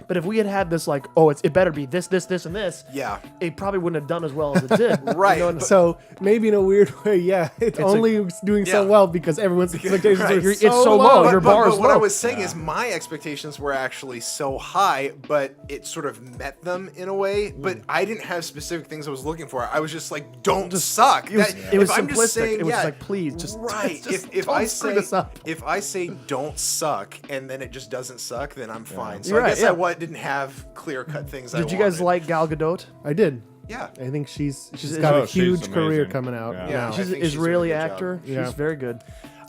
But if we had had this like, oh, it better be this, and this, Yeah. it probably wouldn't have done as well as it did. Right, You know, and but- So maybe in a weird way, yeah, it's only doing so Yeah. well because everyone's expectations Right. are It's so low. But, Your but- bar but is what I low. was saying is my expectations were actually so high, but it sort of met them in a way. But I didn't have specific things I was looking for. I was just like, don't suck. it was- That- it was if I'm just simplistic. saying, It was yeah, just like, please, just right. just if don't I screw say this up. if I say don't suck and then it just doesn't suck, then I'm fine. So You're I right, guess yeah. I didn't have clear cut things. Did you guys like Gal Gadot? I did. Yeah. I think she's got Oh, a she's huge career amazing. coming out. Yeah. Yeah. now. I She's an think she's doing a Israeli good job. actor. Yeah. She's very good.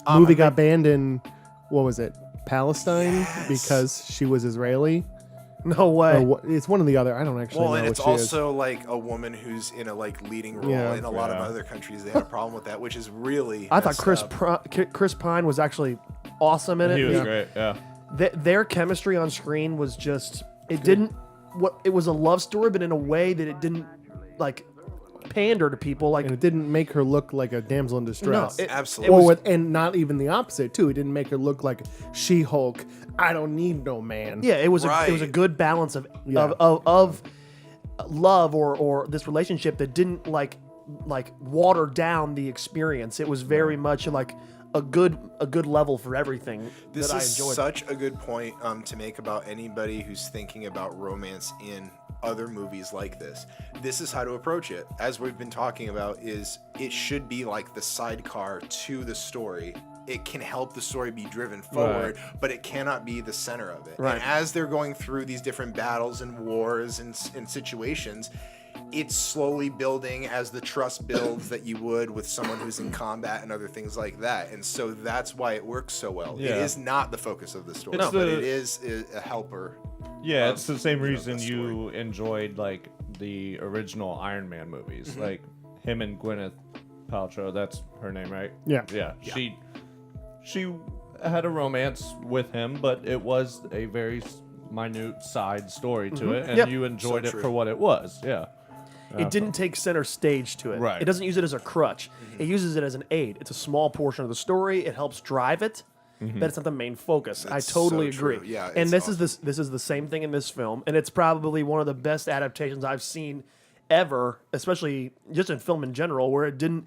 Movie got banned in what was it? Palestine because she was Israeli. No Or way. it's one or the other. I don't actually Well, know and what it's she is. also like a woman who's in a like leading role. Yeah. In a lot of other countries, they had a problem with that, which is really. I thought messed up. Chris Pine was actually awesome in it. He was great. Yeah. Their chemistry on screen was just it was a love story, but in a way that it didn't like pander to people. Like And it didn't make her look like a damsel in distress. Absolutely. And not even the opposite too. It didn't make her look like She-Hulk. I don't need no man. yeah, it was a Right. good balance of Yeah. of love or this relationship that didn't like water down the experience. It was very much like a good level for everything This that I is enjoyed. such a good point to make about anybody who's thinking about romance in other movies like this. This is how to approach it. As we've been talking about, is it should be like the sidecar to the story. It can help the story be driven forward, but it cannot be the center of it. Right. And as they're going through these different battles and wars and situations, it's slowly building as the trust builds that you would with someone who's in combat and other things like that. And so that's why it works so well. It Yeah. is not the focus of the story, It's but the- it is a helper. Yeah, of, it's the same you know, reason the you enjoyed like the original Iron Man movies, like him and Gwyneth Paltrow. That's her name, right? Yeah. Yeah. She had a romance with him, but it was a very minute side story to it, and Yep. you enjoyed So it true. for what it was. Yeah. It didn't take center stage to it. Right. It doesn't use it as a crutch. It uses it as an aid. It's a small portion of the story. It helps drive it, but it's not the main focus. That's I totally so true. agree. Yeah, and it's this is the same thing in this film, and it's probably one of the best adaptations I've seen ever, especially just in film in general, where it didn't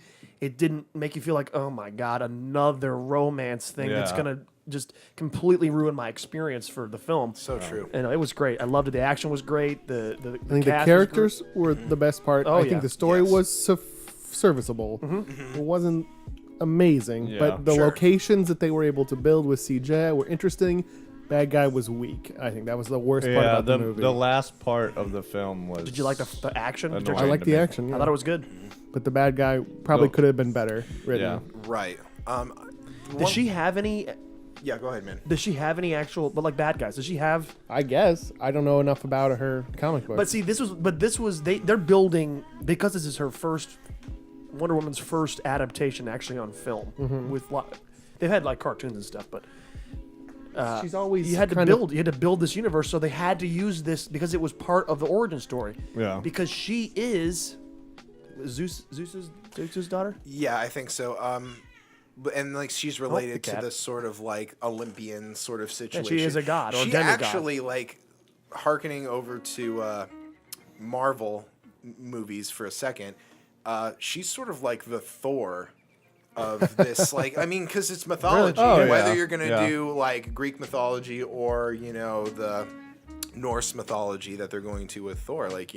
make you feel like, oh my god, another romance thing that's Yeah. gonna just completely ruin my experience for the film. So true. And it was great. I loved it. The action was great. The I think the cast was great. characters were the best part. Oh, I yeah. think the story Yes. was serviceable. It wasn't amazing, Yeah. but the Sure. locations that they were able to build with CJ were interesting. Bad guy was weak. I think that was the worst part Yeah, about the movie. the last part of the film was. Did you like the action? Did you- annoying I like to the me. action, I yeah. thought it was good. but the bad guy probably Well, could have been better written. Yeah. Right. Does she have any? Yeah, go ahead, man. Does she have any actual? But like bad guys, does she have? I guess I don't know enough about her comic book. But see, this was they're building because this is her first Wonder Woman's first adaptation actually on film with they've had like cartoons and stuff, but she's always you had to kind of- build this universe, so they had to use this because it was part of the origin story. Yeah. Because she is Zeus's daughter. Yeah, I think so. And like she's related to cat. this sort of like Olympian sort of situation. is a god or she demigod. actually like hearkening over to Marvel movies for a second. She's sort of like the Thor of this. Like, I mean, because it's mythology. Oh, yeah. Whether you're gonna Yeah. do like Greek mythology or the Norse mythology that they're going to with Thor, like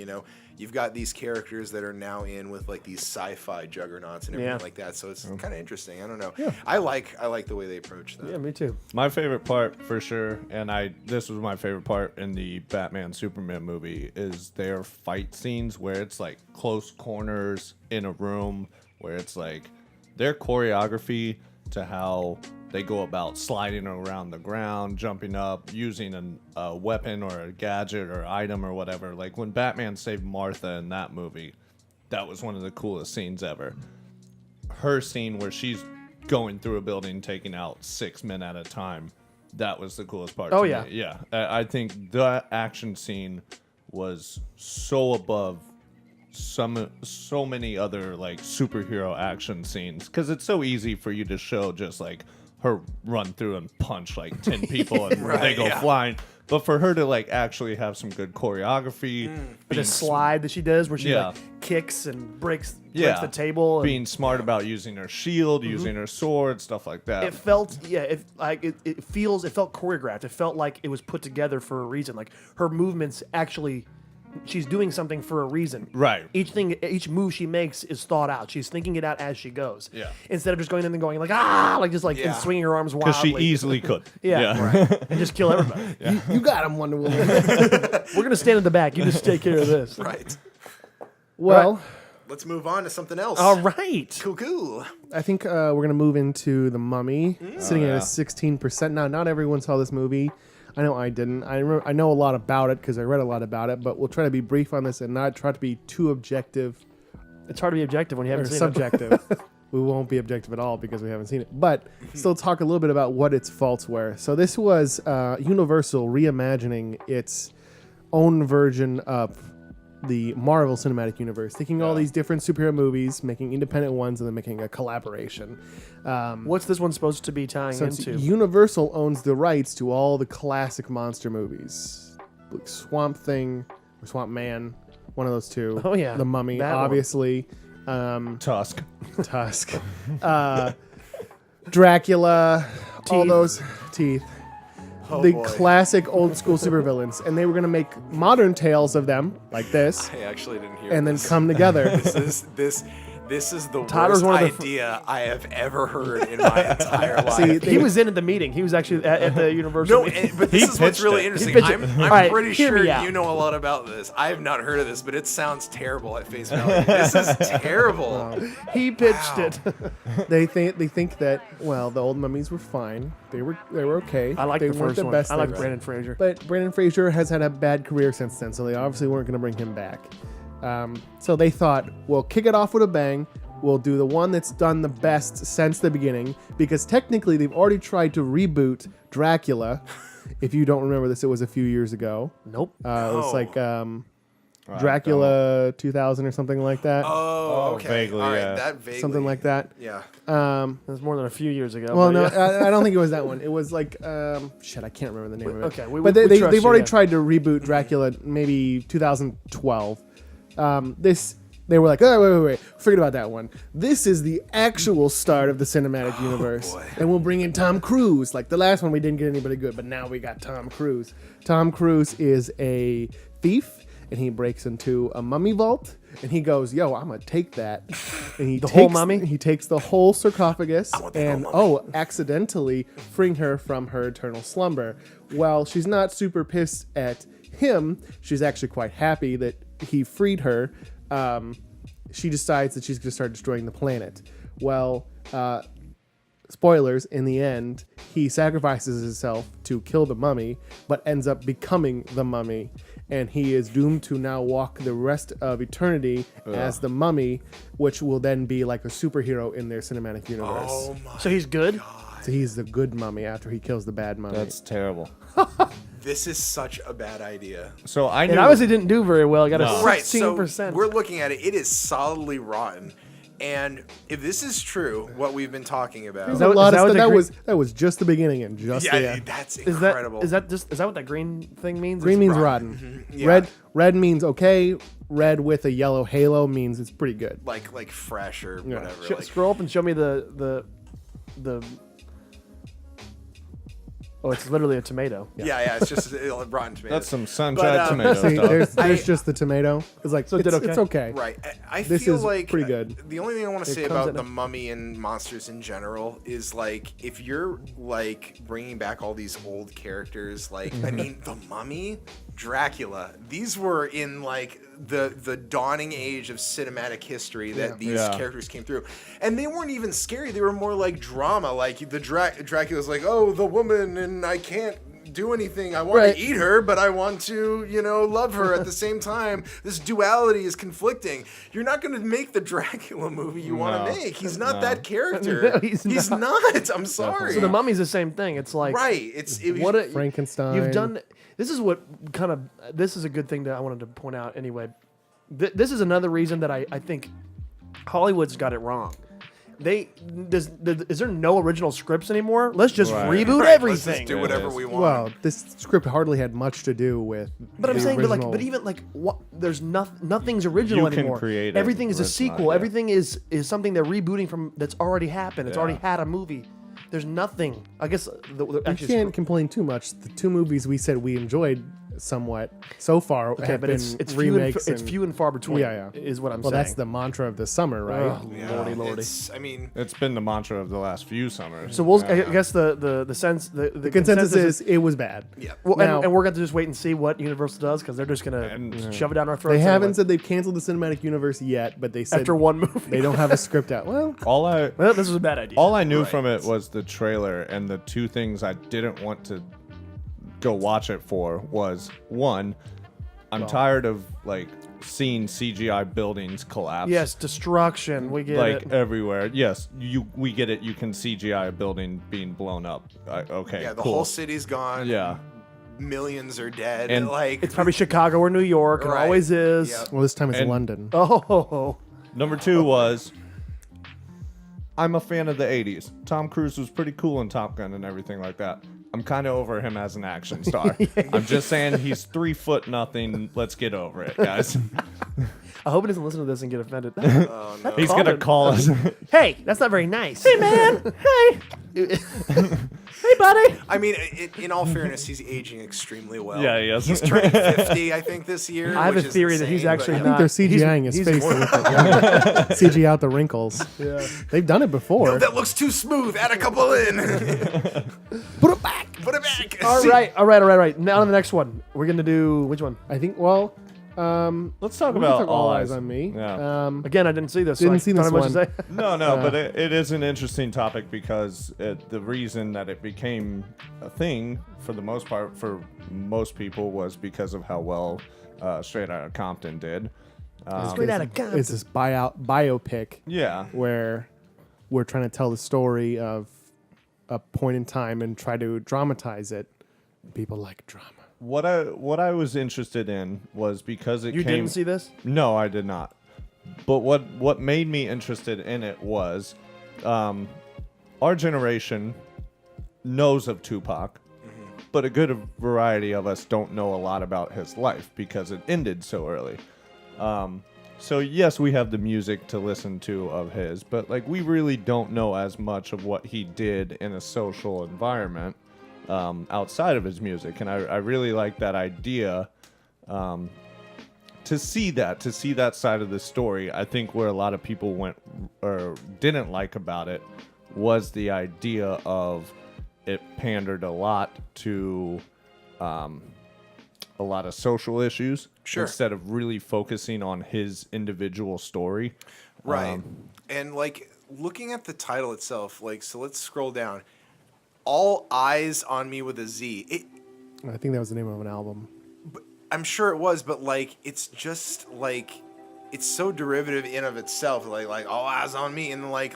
you've got these characters that are now in with like these sci-fi juggernauts and everything Yeah. like that. So it's kind of interesting. I don't know. I like the way they approach that. Yeah, me too. My favorite part, for sure, and this was my favorite part in the Batman Superman movie, is their fight scenes where it's like close corners in a room, where it's like their choreography to how they go about sliding around the ground, jumping up, using a weapon or a gadget or item or whatever. Like when Batman saved Martha in that movie, that was one of the coolest scenes ever. Her scene where she's going through a building, taking out 6 men at a time, that was the coolest part. Oh, to yeah. me. Yeah. I think the action scene was so above so many other like superhero action scenes, because it's so easy for you to show just like her run through and punch like 10 people and they go flying, but for her to like actually have some good choreography, The slide that she does, where she Yeah. like kicks and breaks yeah, the table. And being smart about using her shield, using her sword, stuff like that. it felt, it felt choreographed. It felt like it was put together for a reason. Like her movements actually, she's doing something for a reason. Right. Each move she makes is thought out. She's thinking it out as she goes. Yeah. Instead of just going in and going like and Yeah. swinging her arms Because wildly. she easily could. Yeah. And just kill everybody. You got him, Wonder Woman. We're gonna stand in the back. You just take care of this. Right. Well, Let's move on to something else. All right. Cool. I think we're gonna move into The Mummy, sitting at a 16%. Now, not everyone saw this movie. I know I didn't. I know a lot about it because I read a lot about it, but we'll try to be brief on this and not try to be too objective It's hard to be objective when you haven't or seen subjective. We won't be objective at all because we haven't seen it. But still talk a little bit about what its faults were. So this was Universal reimagining its own version of the Marvel Cinematic Universe, taking all these different superhero movies, making independent ones, and then making a collaboration. What's this one supposed to be tying So into? Universal owns the rights to all the classic monster movies, like Swamp Thing or Swamp Man, one of those two. Oh, yeah. The Mummy, That one. obviously. Tusk. Tusk, Dracula, all Teeth. those teeth. Oh, The boy. classic old school supervillains, and they were going to make modern tales of them like this, I actually didn't hear. and then this. come together. This is the Todd was worst one of the idea I have ever heard in my entire life. See, He was in at the meeting. He was actually at the Universal No, meeting. but this is what's pitched really it. interesting. pitched it. I'm All right, pretty hear sure me out. you know a lot about this. I have not heard of this, but it sounds terrible at face value. This is terrible. He pitched Wow. it. they think that the old mummies were fine. They were okay. I like they the weren't first the one. best I like things. Brandon Fraser. But Brandon Fraser has had a bad career since then, so they obviously weren't going to bring him back. So they thought, we'll kick it off with a bang. We'll do the one that's done the best since the beginning, because technically they've already tried to reboot Dracula. If you don't remember this, it was a few years ago. Nope. It was No. like Dracula 2000 or something like that. Oh, okay. vaguely, All right, yeah. that vaguely. Something like that. Yeah. It was more than a few years ago. Well, but no, yeah. I don't think it was that one. It was like, I can't remember the name of it. okay, we but trust they've you, already yeah. tried to reboot Dracula maybe 2012. They were like, oh, wait, forget about that one. This is the actual start of the cinematic universe. boy. And we'll bring in Tom Cruise. Like the last one, we didn't get anybody good, but now we got Tom Cruise. Tom Cruise is a thief, and he breaks into a mummy vault, and he goes, yo, I'm going to take that. And he whole mummy? He takes the whole sarcophagus want the and, whole mummy. accidentally freeing her from her eternal slumber. Well, she's not super pissed at him. She's actually quite happy that he freed her. She decides that she's going to start destroying the planet. Well, spoilers, in the end, he sacrifices himself to kill the mummy, but ends up becoming the mummy. And he is doomed to now walk the rest of eternity as the mummy, which will then be like a superhero in their cinematic universe. Oh my. So he's good. So he's the good mummy after he kills the bad mummy. That's terrible. This is such a bad idea. So I knew. It obviously didn't do very well. Got a No. 16%. Right, so we're looking at it. It is solidly rotten. And if this is true, what we've been talking about, There's that- a lot is of that stuff. what the That was just the beginning and just the yeah, end. that's is that incredible. is that what that green thing means? Green It's means rotten. rotten. Yeah. Red means okay. Red with a yellow halo means it's pretty good. like fresh or Yeah. whatever. Like, Scroll up and show me the. Oh, it's literally a tomato. yeah, it's just rotten tomatoes. That's some sun-dried tomatoes, See, dog. there's I- just the tomato. It's like So it did okay? it's okay. Right. I This feel is like pretty good. The only thing I want to say comes about in the a- mummy and monsters in general is like if you're like bringing back all these old characters, like I mean the mummy, Dracula, these were in like the dawning age of cinematic history that these Yeah. characters came through, and they weren't even scary. They were more like drama. Like the Dracula's like, oh, the woman, and I can't do anything. I want Right. to eat her, but I want to, love her at the same time. This duality is conflicting. You're not going to make the Dracula movie you want No. to make. He's not No. that character. No, he's not. not. I'm sorry. So the mummy's the same thing. It's like right. what a, Frankenstein. You've done. This is what kind of. This is a good thing that I wanted to point out. Anyway, this is another reason that I think Hollywood's got it wrong. Is there no original scripts anymore? Let's just Right. reboot Right, let's everything. just do whatever we want. Well, this script hardly had much to do with. But I'm the saying, original. but even like, what? There's nothing's original You can anymore. create it Everything is a original, sequel. yeah. Everything is something they're rebooting from that's already happened. It's Yeah. already had a movie. There's nothing. I guess You actually, can't complain too much. The two movies we said we enjoyed somewhat so far okay, have but been it's remakes. it's few and far between. Yeah, yeah. Is what I'm Well, saying. that's the mantra of the summer, right? Oh, Yeah, lordy, lordy. I mean, It's been the mantra of the last few summers. So we'll. Yeah. I guess the sense the Consensus is it was bad. yeah. well, now- and we're going to just wait and see what Universal does because they're just going And- to shove it down our throats. They haven't anyway. said they've canceled the cinematic universe yet, but they said after one movie. they don't have a script out. Well, all I Well, this was a bad idea. all I knew Right. from it was the trailer and the two things I didn't want to go watch it for was one, I'm tired of like seeing CGI buildings collapse. Yes, destruction. We get Like it. everywhere. Yes, we get it. You can CGI a building being blown up. Okay. Yeah, the cool. whole city's gone. Yeah. Millions are dead. And like It's probably Chicago or New York. It Right. always is. Yep. Well, this time it's And- London. Oh, Number 2 was I'm a fan of the 80s. Tom Cruise was pretty cool in Top Gun and everything like that. I'm kind of over him as an action star. I'm just saying he's 3 foot nothing. Let's get over it, guys. I hope he doesn't listen to this and get offended. oh, no. He's going to call us. Hey, that's not very nice. Hey, man. Hey. Hey, buddy. I mean, in all fairness, he's aging extremely well. Yeah, he is. He's turning 50, I think, this year. I have which a is theory that he's insane, actually but- I think they're not- CGIing his he's face. more- to look like younger. CG out the wrinkles. Yeah. They've done it before. That looks too smooth. Add a couple in. Put it back. Put it back. All right. Now on the next one. We're going to do which one? I think. Well, Let's talk we can about talk All Eyes on Me. Yeah. Again, I didn't see this. Didn't so I see don't this have much one. to say. No, but it is an interesting topic because the reason that it became a thing for the most part for most people was because of how well Straight Outta Compton did. Straight Outta Compton. It's this biopic Yeah. where we're trying to tell the story of a point in time and try to dramatize it. People like drama. What I was interested in was because it You came. didn't see this? No, I did not. But what made me interested in it was our generation knows of Tupac, but a good variety of us don't know a lot about his life because it ended so early. So yes, we have the music to listen to of his, but like we really don't know as much of what he did in a social environment outside of his music, and I really like that idea. To see that side of the story, I think where a lot of people went or didn't like about it was the idea of it pandered a lot to a lot of social issues Sure. instead of really focusing on his individual story. Right. And like looking at the title itself, like, so let's scroll down. All Eyes on Me with a Z. I think that was the name of an album. I'm sure it was, but like it's just like it's so derivative in of itself. Like all eyes on me, and like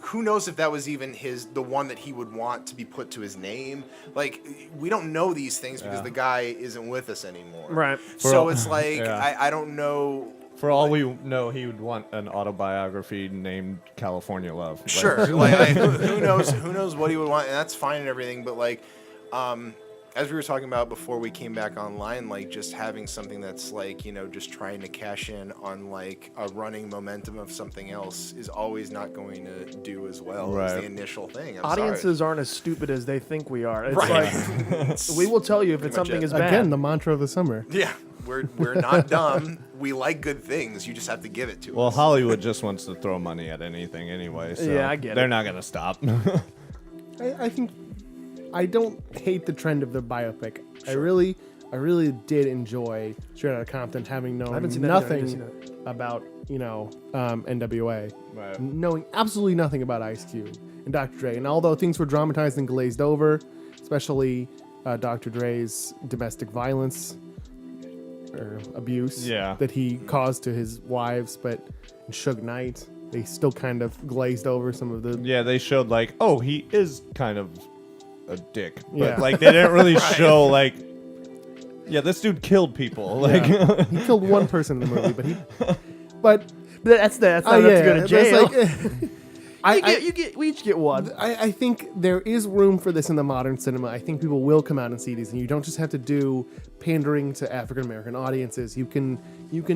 who knows if that was even the one that he would want to be put to his name. Like we don't know these things because the guy isn't with us anymore. Right. So all- it's like yeah. I don't know. For all we know, he would want an autobiography named California Love. Like, Sure. Who knows? Who knows what he would want, and that's fine and everything. But like, as we were talking about before we came back online, like just having something that's like just trying to cash in on like a running momentum of something else is always not going to do as well as Right. the initial thing. I'm Audiences aren't as stupid as they think we are. It's Right. like we will tell you if Pretty it's much something it. is bad. Again, the mantra of the summer. Yeah, we're not dumb. We like good things. You just have to give it to Well, us. Hollywood just wants to throw money at anything anyway. So Yeah, I get they're it. not going to stop. I think I don't hate the trend of the biopic. I really did enjoy Straight Outta Compton, having known haven't seen that either. I need to nothing see about NWA, Right. knowing absolutely nothing about Ice Cube and Dr. Dre. And although things were dramatized and glazed over, especially Dr. Dre's domestic violence or abuse Yeah. that he caused to his wives, but in Suge Knight, they still kind of glazed over some of the. Yeah, they showed like, oh, he is kind of a dick. But Yeah. like they didn't really show like, yeah, this dude killed people. Like, Yeah. He killed one person in the movie, but That's not enough to go to that's jail. like, We each get one. I think there is room for this in the modern cinema. I think people will come out and see these, and you don't just have to do pandering to African American audiences. You can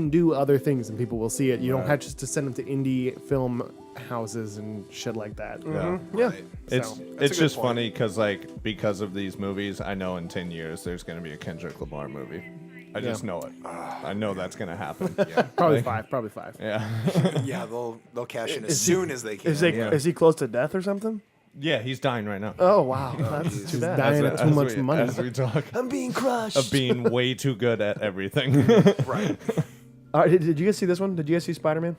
do other things, and people will see it. You don't have just to send them to indie film houses and shit like that. yeah. Yeah. Right. It's So, that's it's a good just point. funny because of these movies, I know in 10 years there's going to be a Kendrick Lamar movie. I just know it. I know that's going to happen. Probably Like- five. Yeah. Yeah, they'll cash in as Is he- soon as they can. Is he close to death or something? Yeah, he's dying right now. Oh wow, that's too He's bad. dying at too much we, money. As we talk I'm being crushed. of being way too good at everything. Right. All right, did you guys see this one? Did you guys see Spider-Man?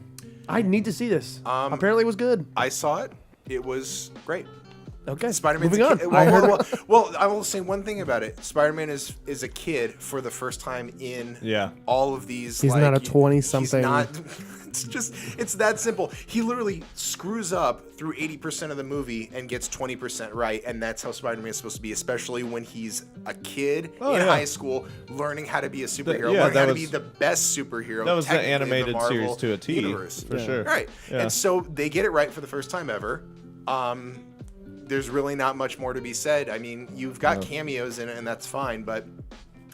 I need to see this. Apparently, it was good. I saw it. It was great. Okay. Spider-Man's Moving a on. kid. I heard Well, I will say one thing about it. Spider-Man is a kid for the first time in all of these. He's like, not a 20-something. He's not. It's that simple. He literally screws up through 80% of the movie and gets 20% right, and that's how Spider-Man is supposed to be, especially when he's a kid in high school learning how to be a superhero, learning how to be the best superhero. That was the technically in animated Marvel series to a T, universe. for sure. Right. Yeah. And so they get it right for the first time ever. There's really not much more to be said. I mean, you've got cameos in it, and that's fine, but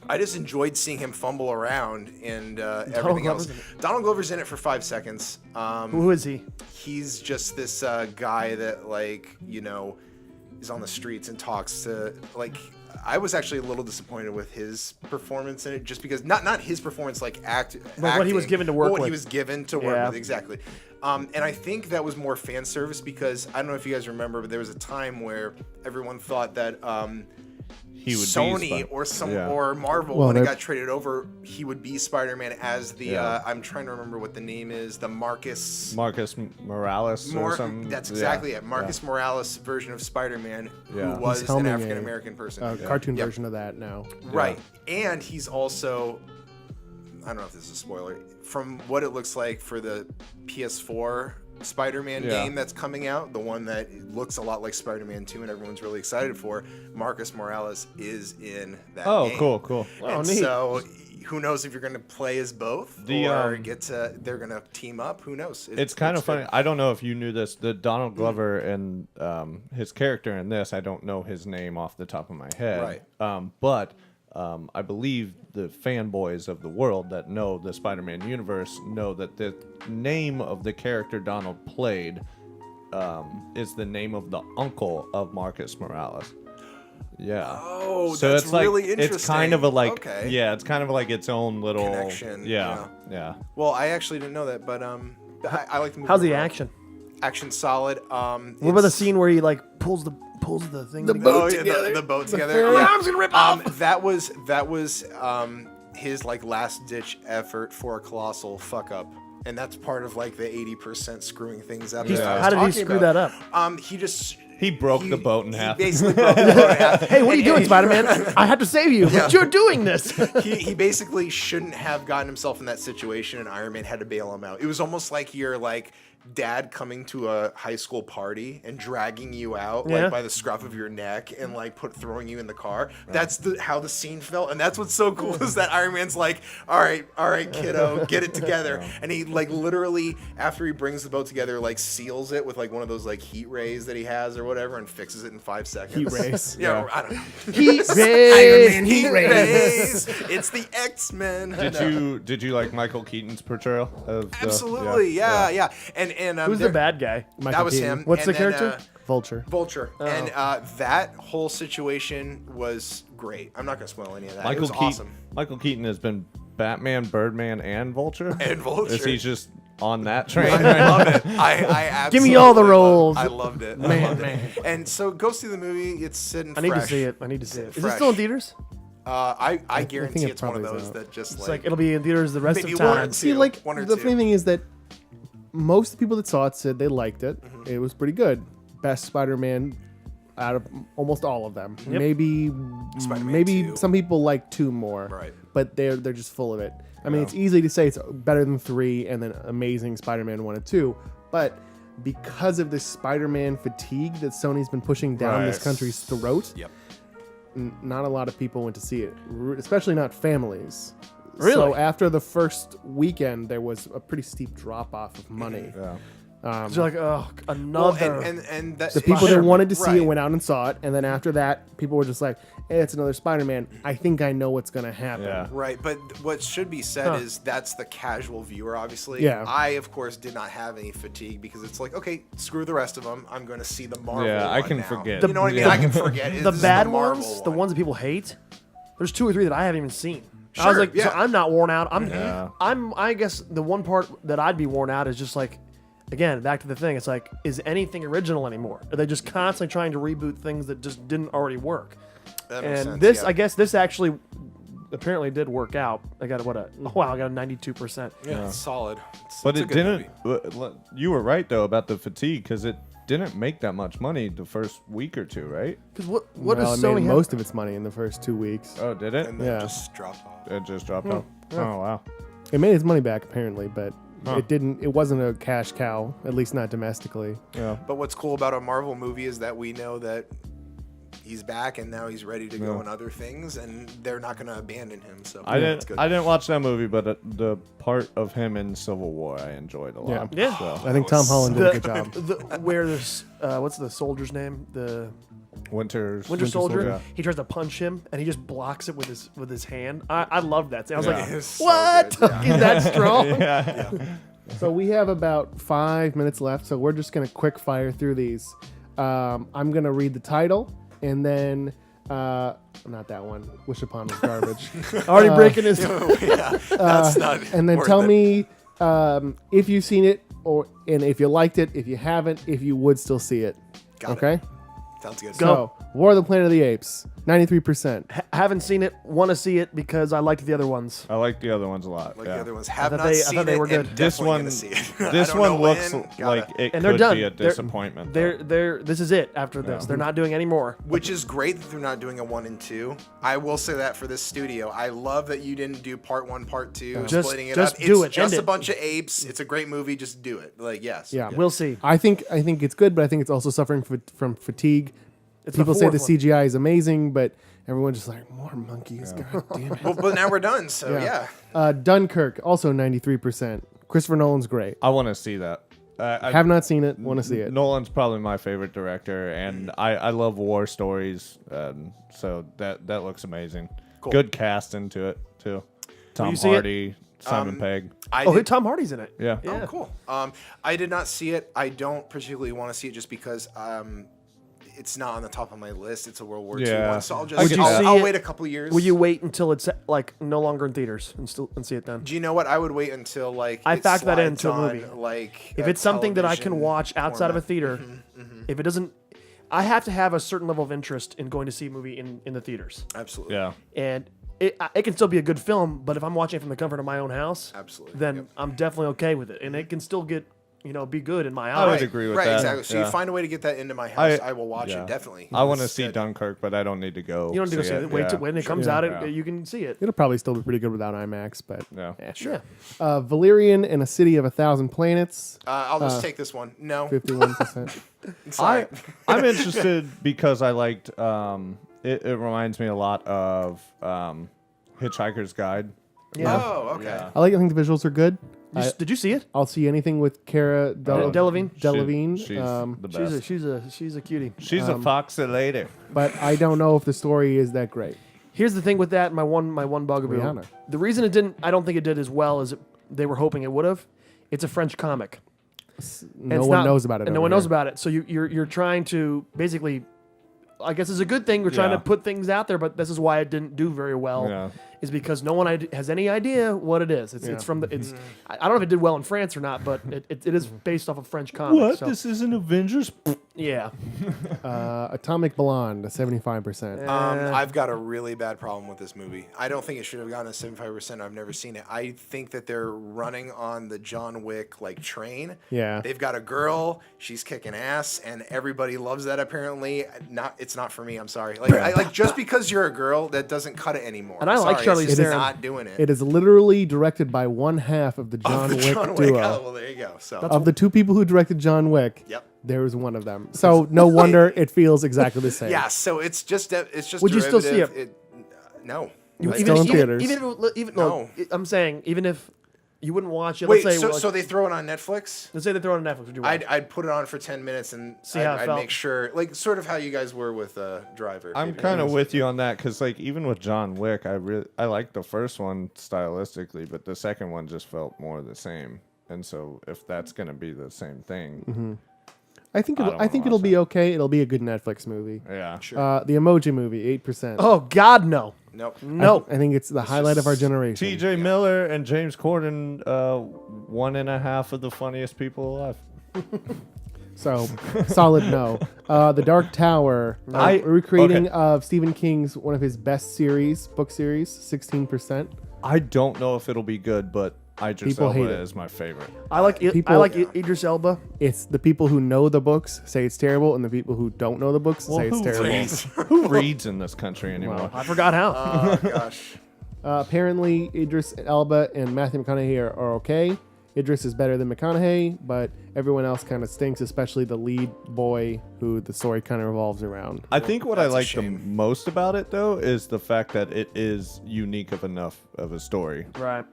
I just enjoyed seeing him fumble around and everything else. Donald Glover's in it for 5 seconds. Who is he? He's just this guy that, like, you know, is on the streets and talks to, like, I was actually a little disappointed with his performance in it, just because not his performance, like acting, what he was given to work but what he with. was given to work with, exactly. And I think that was more fan service because I don't know if you guys remember, but there was a time where everyone thought that He would Sony be or Marvel, when it got traded over, he would be Spider-Man as the I'm trying to remember what the name is, the Marcus Morales or something. That's exactly it. Marcus Morales version of Spider-Man, who was He's an helming African American person. a cartoon version of that now. Right. And he's also, I don't know if this is a spoiler, from what it looks like for the PS4 Spider-Man game that's coming out, the one that looks a lot like Spider-Man 2 and everyone's really excited for, Marcus Morales is in that game. Cool. And neat. so who knows if you're going to play as both or they're going to team up. Who knows? It's kind of funny. I don't know if you knew this. The Donald Glover and his character in this, I don't know his name off the top of my head. Right. But I believe the fanboys of the world that know the Spider-Man universe know that the name of the character Donald played is the name of the uncle of Marcus Morales. Yeah. Oh, so that's it's like, really interesting. It's kind of a okay. it's kind of like its own little connection. Yeah. Well, I actually didn't know that, but I like the movie. How's the overall. action? Action solid. What about the scene where he like pulls the thing? The together? boat together. The boat together. My arm's gonna rip off. That was his like last ditch effort for a colossal fuck up. And that's part of like the 80% screwing things up. that I was How did he talking screw about. that up? He broke the boat in half. He basically broke the boat in half. Hey, what are you doing, Spider-Man? I had to save you, but you're doing this. He basically shouldn't have gotten himself in that situation, and Iron Man had to bail him out. It was almost like you're like dad coming to a high school party and dragging you out like by the scruff of your neck and like throwing you in the car. That's how the scene felt, and that's what's so cool is that Iron Man's like, all right, kiddo, get it together. And he like literally after he brings the boat together, like seals it with like one of those like heat rays that he has or whatever, and fixes it in 5 seconds. Heat rays. Yeah, I don't know. Heat Iron Man Heat rays. It's the X-Men. Did you like Michael Keaton's portrayal of Absolutely, yeah. And Who's the bad guy? That was him. What's And the then, character? Vulture. Oh. And that whole situation was great. I'm not gonna spoil any of that. It was awesome. Michael Keaton has been Batman, Birdman, and Vulture. And Vulture. Is he just on that train? I love it. I absolutely Give me all the roles. I loved it. I loved it. And so go see the movie. It's sitting I need fresh. to see it. I need to see it. Is it Fresh. still in theaters? I guarantee think it's one of probably those is that just It's like it'll be in theaters the rest maybe of one or time. two. See, like one or the two. funny thing is that most people that saw it said they liked it. Mm-hmm. It was pretty good. Best Spider-Man out of almost all of them. Yep. Maybe Spider-Man 2. some people like 2 more. Right. But they're just full of it. I mean, it's easy to say it's better than 3 and then Amazing Spider-Man 1 and 2, but because of this Spider-Man fatigue that Sony's been pushing down this country's throat, Yep. not a lot of people went to see it, especially not families. Really? So after the first weekend, there was a pretty steep drop off of money. Yeah. They're like, oh, another. Well, and that The people that wanted to see it right. went out and saw it, and then after that, people were just like, "Hey, it's another Spider-Man. I think I know what's gonna happen." Yeah. Right, but what should be said is that's the casual viewer, obviously. Yeah. I, of course, did not have any fatigue because it's like, okay, screw the rest of them. I'm going to see the Marvel Yeah, I one can now. forget. You know what I mean? Yeah. I can forget. the This is bad Marvel ones, the one. ones that people hate. There's 2 or 3 that I haven't even seen. I was Sure, like, so yeah. I'm not worn out. I guess the one part that I'd be worn out is just like, again, back to the thing. It's like, is anything original anymore? Are they just constantly trying to reboot things that just didn't already work? That makes And sense, this, yeah. I guess, this actually apparently did work out. I got I got a 92%. Yeah, it's solid. But it's a it good didn't. You were right though about the fatigue because it didn't make that much money the first week or two, right? Because what Well, does it made Sony have? most of its money in the first 2 weeks. Oh, did it? And then Yeah. just drop off. It just dropped off. Oh wow. It made its money back apparently, but Huh. it didn't. It wasn't a cash cow, at least not domestically. Yeah. But what's cool about a Marvel movie is that we know that he's back and now he's ready to go Yeah. in other things, and they're not going to abandon him. So I that's didn't. good. I didn't watch that movie, but the part of him in Civil War I enjoyed a lot. Yeah. So, I think Tom Holland did a good The, job. where this what's the soldier's name? The Winter Winter Soldier. Yeah. He tries to punch him, and he just blocks it with his hand. I love that. I was Yeah. like, It's so what? good, yeah. Is that strong? Yeah. So we have about 5 minutes left, so we're just gonna quick fire through these. I'm gonna read the title, and then not that one. Wish Upon was garbage. Already breaking his. Yeah, that's not. And then worth tell it. me if you've seen it, and if you liked it. If you haven't, if you would still see it. Got it. Okay. Sounds good. So War of the Planet of the Apes, 93%. Haven't seen it. Want to see it because I liked the other ones. I like the other ones a lot. Like yeah. the other ones, have thought not they- I seen thought they it. were and good. This definitely one, gonna see it. I this don't one know looks when. like Gotta- it And they're could done. be a They're- disappointment. though. They're. This is it. After this, they're not doing any more. Which is great that they're not doing a 1 and 2. I will say that for this studio. I love that you didn't do part 1, part 2, Just- splitting it just up. do It's it. End just a it. bunch of apes. It's a great movie. Just do it. Like, yes. Yeah. We'll see. I think it's good, but I think it's also suffering from fatigue. It's the People say the fourth one. CGI is amazing, but everyone's just like, more monkeys. God damn it. Well, but now we're done. So, yeah. Dunkirk, also 93%. Christopher Nolan's great. I want to see that. Have not seen it. Want to see it. Nolan's probably my favorite director, and I love war stories, so that looks amazing. Cool. Good cast into it too. Tom you see it? Hardy, Simon Pegg. I Oh, did- Tom Hardy's in it. Yeah. Yeah. Oh, cool. I did not see it. I don't particularly want to see it just because it's not on the top of my list. It's a World War II Yeah. one, so I'll Would just you see I'll it- wait a couple years. Will you wait until it's like no longer in theaters and see it then? Do you know what? I would wait until like I it factor that slides into a on, movie. Like If a it's something that I can television watch outside of a format. theater, if it doesn't, I have to have a certain level of interest in going to see a movie in the theaters. Absolutely. Yeah. And it can still be a good film, but if I'm watching it from the comfort of my own house, Absolutely. then Yep. I'm definitely okay with it, and it can still get be good in my I would eyes. agree with right, that. exactly. So yeah. you find a way to get that into my house, I- I will watch yeah. it definitely. I want to It's see good. Dunkirk, but I don't need to go. You don't need to see it. Wait till when it comes out, you can see it. It'll probably still be pretty good without IMAX, but Yeah. Sure. Valerian and a City of 1,000 Planets, I'll just take this one. No, 51%. it's all right. I'm interested because I liked. It reminds me a lot of Hitchhiker's Guide. Yeah. Oh, okay. Yeah. I think the visuals are good. Did you see it? I'll see anything with Cara Delevingne? Delevingne. She's the best. She's a cutie. She's a foxy lady. But I don't know if the story is that great. Here's the thing with that. My one bugaboo. Rihanna. The reason it didn't, I don't think it did as well as they were hoping it would have. It's a French comic. No one knows about it. and no one knows about it. So you're trying to basically, I guess it's a good thing. We're trying Yeah. to put things out there, but this is why it didn't do very well. Yeah. Is because no one has any idea what it is. It's from the. It's I don't know if it did well in France or not, but it is based off of French comics. So, This is an Avengers? yeah. Atomic Blonde, 75%. I've got a really bad problem with this movie. I don't think it should have gotten a 75%. I've never seen it. I think that they're running on the John Wick like train. Yeah. They've got a girl. She's kicking ass, and everybody loves that. Apparently, it's not for me. I'm sorry. Like just because you're a girl, that doesn't cut it anymore. And I like Sorry, Charlize it's just Theron. not doing it. It is literally directed by one half of the John The Wick John Wick. duo. Oh, well, there you go. So Of the two people who directed John Wick, Yep. there was one of them. So no wonder it feels exactly the same. yeah. So it's just Would you still see derivative. No. You- Like, Still in theaters. Even No. I'm saying even if you wouldn't watch it, wait. let's say So they throw it on Netflix? let's say they throw it on Netflix. Would you watch? I'd put it on for 10 minutes and See how it I'd felt. make sure, like sort of how you guys were with Driver. I'm kind of with you on that because, like, even with John Wick, I liked the first one stylistically, but the second one just felt more the same. And so, if that's gonna be the same thing, I think I it'll, don't I think wanna it'll watch be okay. It'll be a good Netflix movie. yeah, The Emoji Movie, 8%. Oh God, no, Nope. no. I think it's the highlight of our generation. T.J. Miller and James Corden, 1.5 of the funniest people alive. So solid no. The Dark Tower, recreating of Stephen King's one of his best book series, 16%. I don't know if it'll be good, but Idris People hate Elba it. is my favorite. I like People- I like Idris Elba. It's the people who know the books say it's terrible, and the people who don't know the books say it's who terrible. reads? Who reads in this country anymore? I forgot how. Oh gosh. Apparently, Idris Elba and Matthew McConaughey are okay. Idris is better than McConaughey, but everyone else kind of stinks, especially the lead boy who the story kind of revolves around. I think what I That's a like the shame. most about it, though, is the fact that it is unique of enough of a story. Right.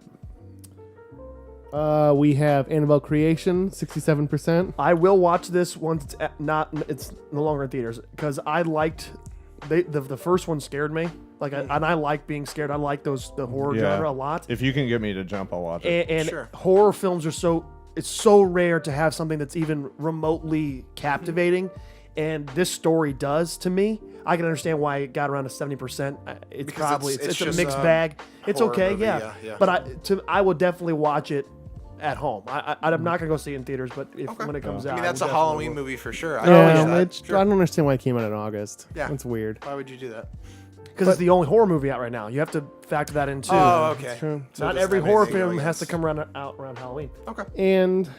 We have Annabelle Creation, 67%. I will watch this once it's no longer in theaters because I liked the first one scared me. Like and I like being scared. I like the horror Yeah. genre a lot. If you can get me to jump, I'll watch it. And Sure. horror films are it's so rare to have something that's even remotely captivating, and this story does to me. I can understand why it got around to 70%. It's Because probably it's it's a just mixed a bag. It's horror okay, movie, yeah. yeah. But I will definitely watch it at home. I'm not gonna go see it in theaters, but when it comes out, I mean, that's will a definitely Halloween will. movie for sure. Yeah, It's I don't understand why it came out in August. Yeah. That's weird. Why would you do that? Because it's the only horror movie out right now. You have to factor that in too. Oh, okay. true. So Not does every that make horror it film going has to against- come out around Halloween. Okay. And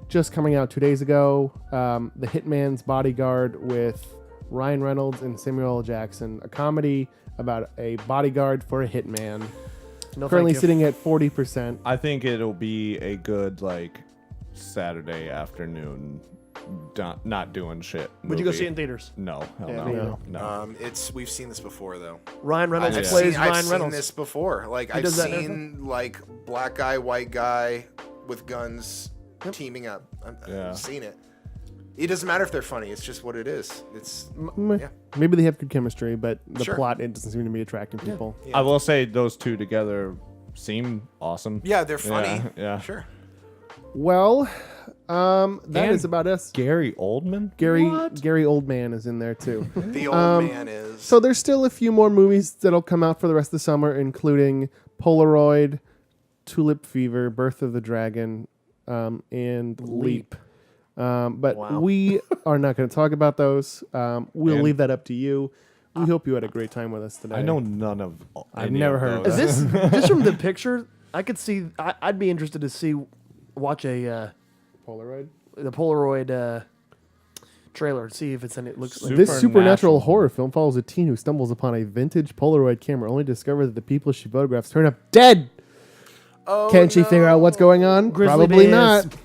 just coming out 2 days ago, The Hitman's Bodyguard with Ryan Reynolds and Samuel L. Jackson, a comedy about a bodyguard for a hitman. No, Currently thank you. sitting at 40%. I think it'll be a good, like, Saturday afternoon, not doing shit. Would you go movie. see it in theaters? No, hell Yeah, no. me no. No. We've seen this before though. Ryan Reynolds I've plays seen, Ryan I've Reynolds. seen this before. Like I've does that in seen like black guy, white guy with guns teaming up. Yeah. I've seen it. It doesn't matter if they're funny. It's just what it is. It's Meh. yeah. Maybe they have good chemistry, but the Sure. plot, it doesn't seem to be attracting people. I will say those two together seem awesome. Yeah, they're funny. Yeah. Sure. Well, that And is about us. Gary Oldman? Gary What? Oldman is in there too. The old man is. So there's still a few more movies that'll come out for the rest of the summer, including Polaroid, Tulip Fever, Birth of the Dragon, and Leap. But Wow. we are not going to talk about those. We'll And- leave that up to you. We hope you had a great time with us today. I know none of I've any never of heard of those. Is this just from the picture? I could see. I'd be interested to watch the Polaroid. Polaroid trailer and see if it's any. It looks like This Supernatural. supernatural horror film follows a teen who stumbles upon a vintage Polaroid camera, only to discover that the people she photographs turn up dead. Oh, Can she figure out what's going on? Grizzly Probably bears. not.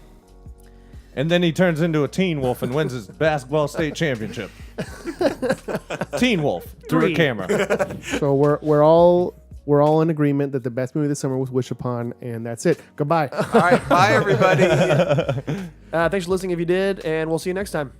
And then he turns into a Teen Wolf and wins his basketball state championship. Teen Wolf through Three. a camera. So we're all in agreement that the best movie this summer was Wish Upon, and that's it. Goodbye. All right. Bye, everybody. Thanks for listening if you did, and we'll see you next time.